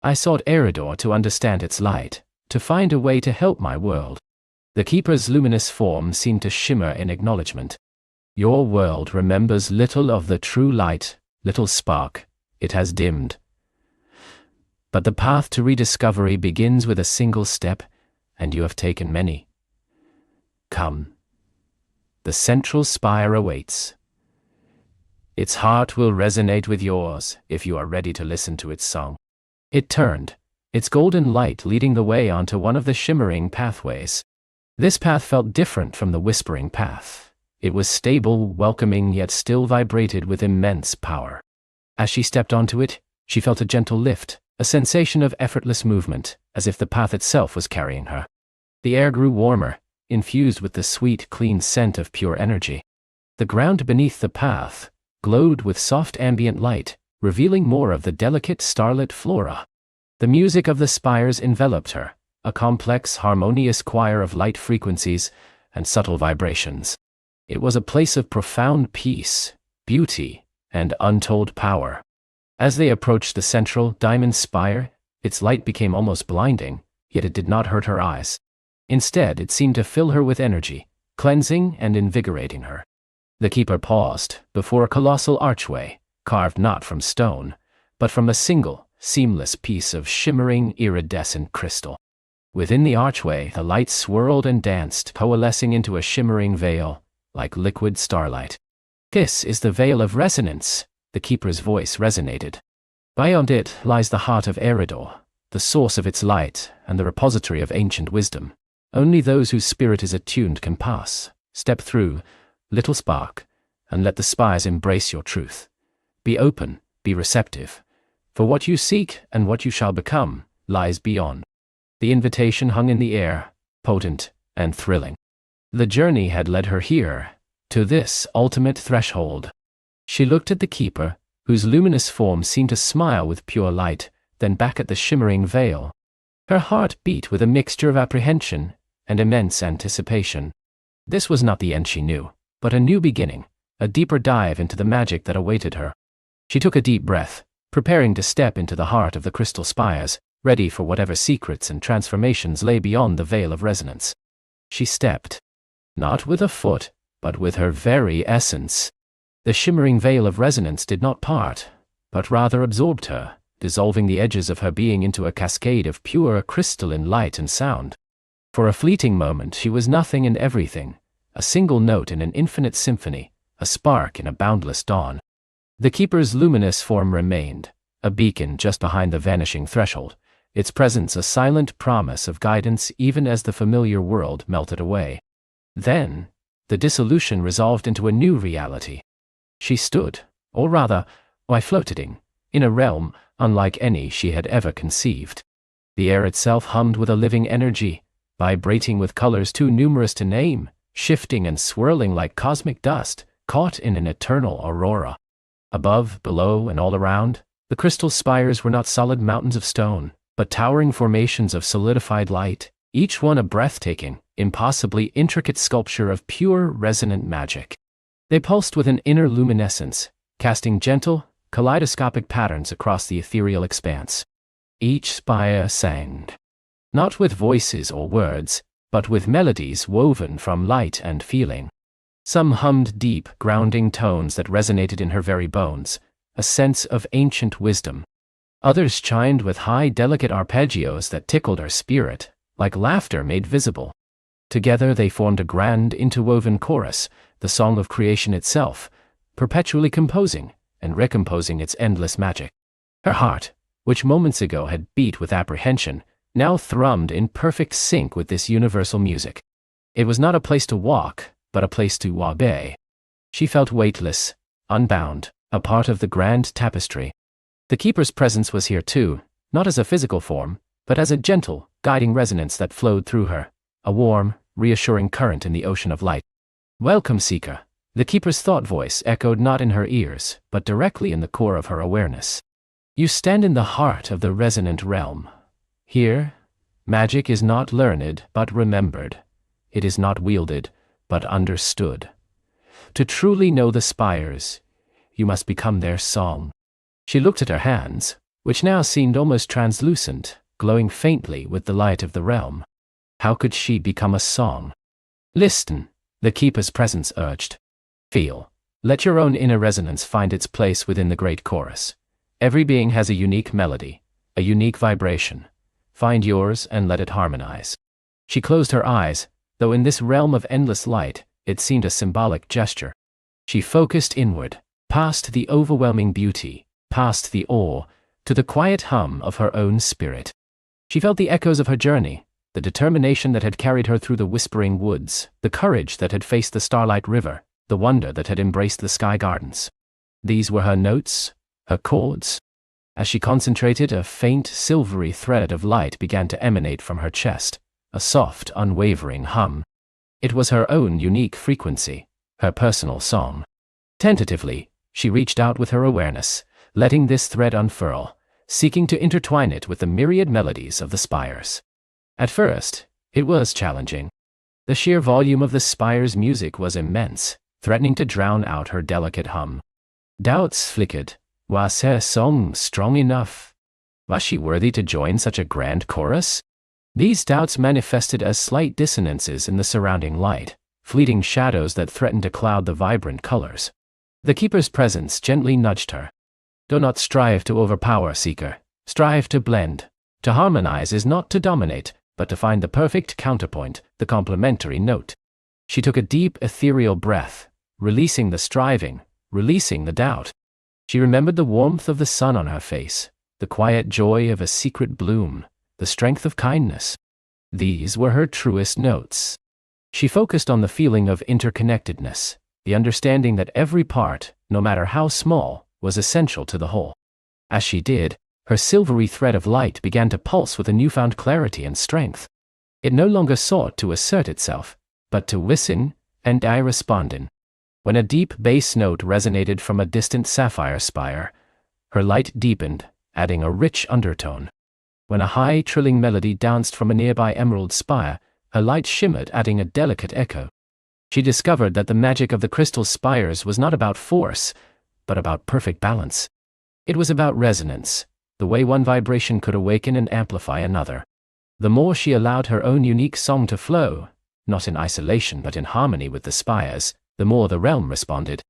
I sought Eridor to understand its light, to find a way to help my world. The keeper's luminous form seemed to shimmer in acknowledgement. Your world remembers little of the true light, little spark, it has dimmed. But the path to rediscovery begins with a single step, and you have taken many. Come. The central spire awaits. Its heart will resonate with yours if you are ready to listen to its song. It turned, its golden light leading the way onto one of the shimmering pathways. This path felt different from the whispering path. It was stable, welcoming, yet still vibrated with immense power. As she stepped onto it, she felt a gentle lift, a sensation of effortless movement, as if the path itself was carrying her. The air grew warmer, infused with the sweet, clean scent of pure energy. The ground beneath the path glowed with soft ambient light, revealing more of the delicate starlit flora. The music of the spires enveloped her, a complex, harmonious choir of light frequencies and subtle vibrations. It was a place of profound peace, beauty, and untold power. As they approached the central, diamond spire, its light became almost blinding, yet it did not hurt her eyes. Instead, it seemed to fill her with energy, cleansing and invigorating her. The keeper paused before a colossal archway, carved not from stone, but from a single, seamless piece of shimmering, iridescent crystal. Within the archway, the light swirled and danced, coalescing into a shimmering veil, like liquid starlight. This is the veil of resonance, the keeper's voice resonated. Beyond it lies the heart of Eridor, the source of its light and the repository of ancient wisdom. Only those whose spirit is attuned can pass. Step through, little spark, and let the spires embrace your truth. Be open, be receptive, for what you seek and what you shall become lies beyond. The invitation hung in the air, potent and thrilling. The journey had led her here, to this ultimate threshold. She looked at the keeper, whose luminous form seemed to smile with pure light, then back at the shimmering veil. Her heart beat with a mixture of apprehension and immense anticipation. This was not the end she knew, but a new beginning, a deeper dive into the magic that awaited her. She took a deep breath, preparing to step into the heart of the crystal spires, ready for whatever secrets and transformations lay beyond the veil of resonance. She stepped, not with a foot, but with her very essence. The shimmering veil of resonance did not part, but rather absorbed her, dissolving the edges of her being into a cascade of pure crystalline light and sound. For a fleeting moment she was nothing and everything, a single note in an infinite symphony, a spark in a boundless dawn. The keeper's luminous form remained, a beacon just behind the vanishing threshold, its presence a silent promise of guidance even as the familiar world melted away. Then, the dissolution resolved into a new reality. She stood, or rather, floating, in a realm unlike any she had ever conceived. The air itself hummed with a living energy, vibrating with colors too numerous to name, shifting and swirling like cosmic dust, caught in an eternal aurora. Above, below, and all around, the crystal spires were not solid mountains of stone, but towering formations of solidified light, each one a breathtaking, impossibly intricate sculpture of pure, resonant magic. They pulsed with an inner luminescence, casting gentle, kaleidoscopic patterns across the ethereal expanse. Each spire sang, not with voices or words, but with melodies woven from light and feeling. Some hummed deep, grounding tones that resonated in her very bones, a sense of ancient wisdom. Others chimed with high, delicate arpeggios that tickled her spirit, like laughter made visible. Together they formed a grand, interwoven chorus, the song of creation itself, perpetually composing and recomposing its endless magic. Her heart, which moments ago had beat with apprehension, now thrummed in perfect sync with this universal music. It was not a place to walk, but a place to obey. She felt weightless, unbound, a part of the grand tapestry. The keeper's presence was here too, not as a physical form, but as a gentle, guiding resonance that flowed through her, a warm, reassuring current in the ocean of light. "Welcome, seeker," the keeper's thought voice echoed not in her ears, but directly in the core of her awareness. You stand in the heart of the resonant realm. Here, magic is not learned but remembered. It is not wielded but understood. To truly know the spires, you must become their song. She looked at her hands, which now seemed almost translucent, glowing faintly with the light of the realm. How could she become a song? Listen, the keeper's presence urged. Feel. Let your own inner resonance find its place within the great chorus. Every being has a unique melody, a unique vibration. Find yours and let it harmonize. She closed her eyes, though in this realm of endless light, it seemed a symbolic gesture. She focused inward, past the overwhelming beauty, past the awe, to the quiet hum of her own spirit. She felt the echoes of her journey, the determination that had carried her through the whispering woods, the courage that had faced the starlight river, the wonder that had embraced the sky gardens. These were her notes, her chords. As she concentrated, a faint, silvery thread of light began to emanate from her chest, a soft, unwavering hum. It was her own unique frequency, her personal song. Tentatively, she reached out with her awareness, letting this thread unfurl, seeking to intertwine it with the myriad melodies of the spires. At first, it was challenging. The sheer volume of the spire's music was immense, threatening to drown out her delicate hum. Doubts flickered. Was her song strong enough? Was she worthy to join such a grand chorus? These doubts manifested as slight dissonances in the surrounding light, fleeting shadows that threatened to cloud the vibrant colors. The keeper's presence gently nudged her. Do not strive to overpower, seeker. Strive to blend. To harmonize is not to dominate, but to find the perfect counterpoint, the complementary note. She took a deep, ethereal breath, releasing the striving, releasing the doubt. She remembered the warmth of the sun on her face, the quiet joy of a secret bloom, the strength of kindness. These were her truest notes. She focused on the feeling of interconnectedness, the understanding that every part, no matter how small, was essential to the whole. As she did, her silvery thread of light began to pulse with a newfound clarity and strength. It no longer sought to assert itself, but to listen and I responded. When a deep bass note resonated from a distant sapphire spire, her light deepened, adding a rich undertone. When a high, trilling melody danced from a nearby emerald spire, her light shimmered, adding a delicate echo. She discovered that the magic of the crystal spires was not about force, but about perfect balance. It was about resonance, the way one vibration could awaken and amplify another. The more she allowed her own unique song to flow, not in isolation but in harmony with the spires, the more the realm responded.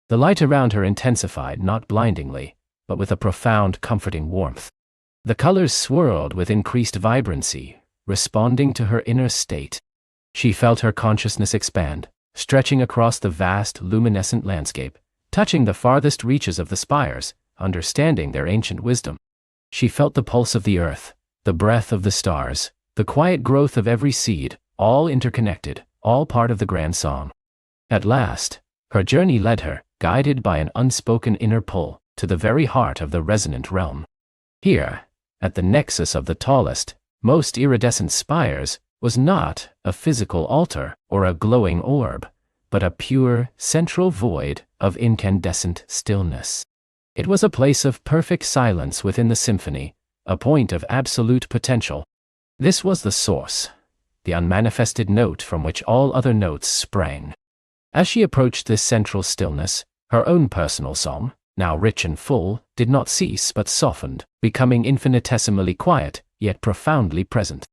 The light around her intensified not blindingly, but with a profound, comforting warmth. The colors swirled with increased vibrancy, responding to her inner state. She felt her consciousness expand, stretching across the vast, luminescent landscape, touching the farthest reaches of the spires, understanding their ancient wisdom. She felt the pulse of the earth, the breath of the stars, the quiet growth of every seed, all interconnected, all part of the grand song. At last, her journey led her, guided by an unspoken inner pull, to the very heart of the resonant realm. Here, at the nexus of the tallest, most iridescent spires, was not a physical altar or a glowing orb, but a pure, central void of incandescent stillness. It was a place of perfect silence within the symphony, a point of absolute potential. This was the source, the unmanifested note from which all other notes sprang. As she approached this central stillness, her own personal song, now rich and full, did not cease but softened, becoming infinitesimally quiet, yet profoundly present.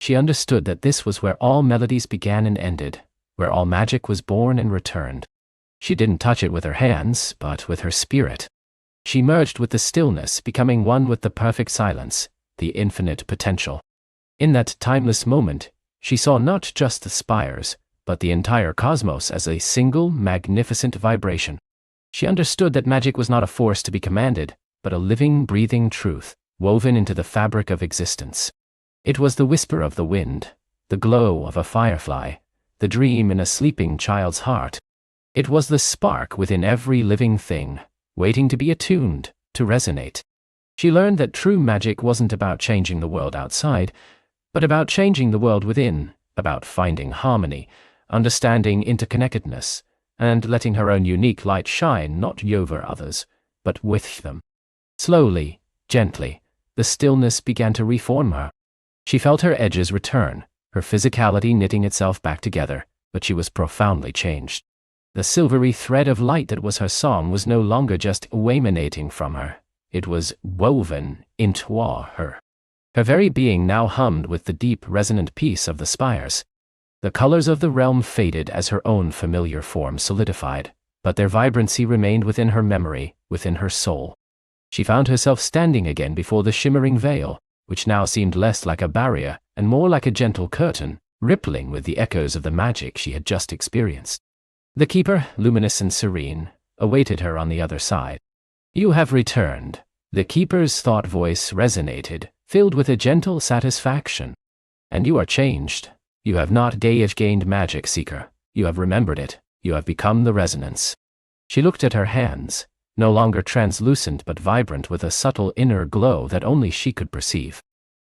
She understood that this was where all melodies began and ended, where all magic was born and returned. She didn't touch it with her hands, but with her spirit. She merged with the stillness, becoming one with the perfect silence, the infinite potential. In that timeless moment, she saw not just the spires, but the entire cosmos as a single, magnificent vibration. She understood that magic was not a force to be commanded, but a living, breathing truth, woven into the fabric of existence. It was the whisper of the wind, the glow of a firefly, the dream in a sleeping child's heart. It was the spark within every living thing, waiting to be attuned, to resonate. She learned that true magic wasn't about changing the world outside, but about changing the world within, about finding harmony, understanding interconnectedness, and letting her own unique light shine not over others, but with them. Slowly, Gently, the stillness began to reform her. She felt her edges return, her physicality knitting itself back together, but she was profoundly changed. The silvery thread of light that was her song was no longer just emanating from her. It was woven into her. Her very being now hummed with the deep, resonant peace of the spires. The colors of the realm faded as her own familiar form solidified, but their vibrancy remained within her memory, within her soul. She found herself standing again before the shimmering veil, which now seemed less like a barrier and more like a gentle curtain, rippling with the echoes of the magic she had just experienced. The keeper, luminous and serene, awaited her on the other side. "You have returned." The keeper's thought voice resonated, filled with a gentle satisfaction. "And you are changed. You have not gained magic, seeker. You have remembered it. You have become the resonance." She looked at her hands, no longer translucent but vibrant with a subtle inner glow that only she could perceive.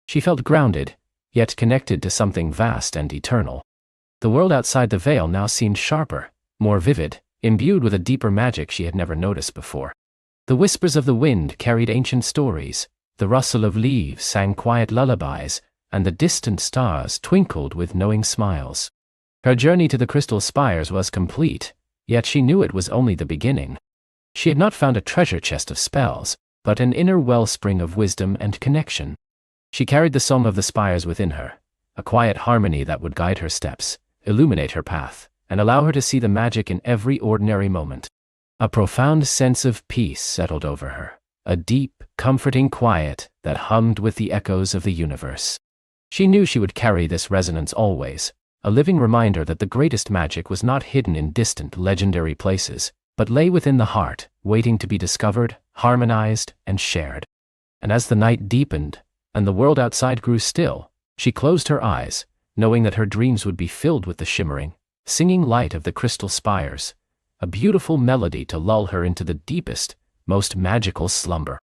She felt grounded, yet connected to something vast and eternal. The world outside the veil now seemed sharper, more vivid, imbued with a deeper magic she had never noticed before. The whispers of the wind carried ancient stories, the rustle of leaves sang quiet lullabies, and the distant stars twinkled with knowing smiles. Her journey to the crystal spires was complete, yet she knew it was only the beginning. She had not found a treasure chest of spells, but an inner wellspring of wisdom and connection. She carried the song of the spires within her, a quiet harmony that would guide her steps, illuminate her path, and allow her to see the magic in every ordinary moment. A profound sense of peace settled over her, a deep, comforting quiet that hummed with the echoes of the universe. She knew she would carry this resonance always, a living reminder that the greatest magic was not hidden in distant, legendary places, but lay within the heart, waiting to be discovered, harmonized, and shared. And as the night deepened, and the world outside grew still, she closed her eyes, knowing that her dreams would be filled with the shimmering, singing light of the crystal spires, a beautiful melody to lull her into the deepest, most magical slumber.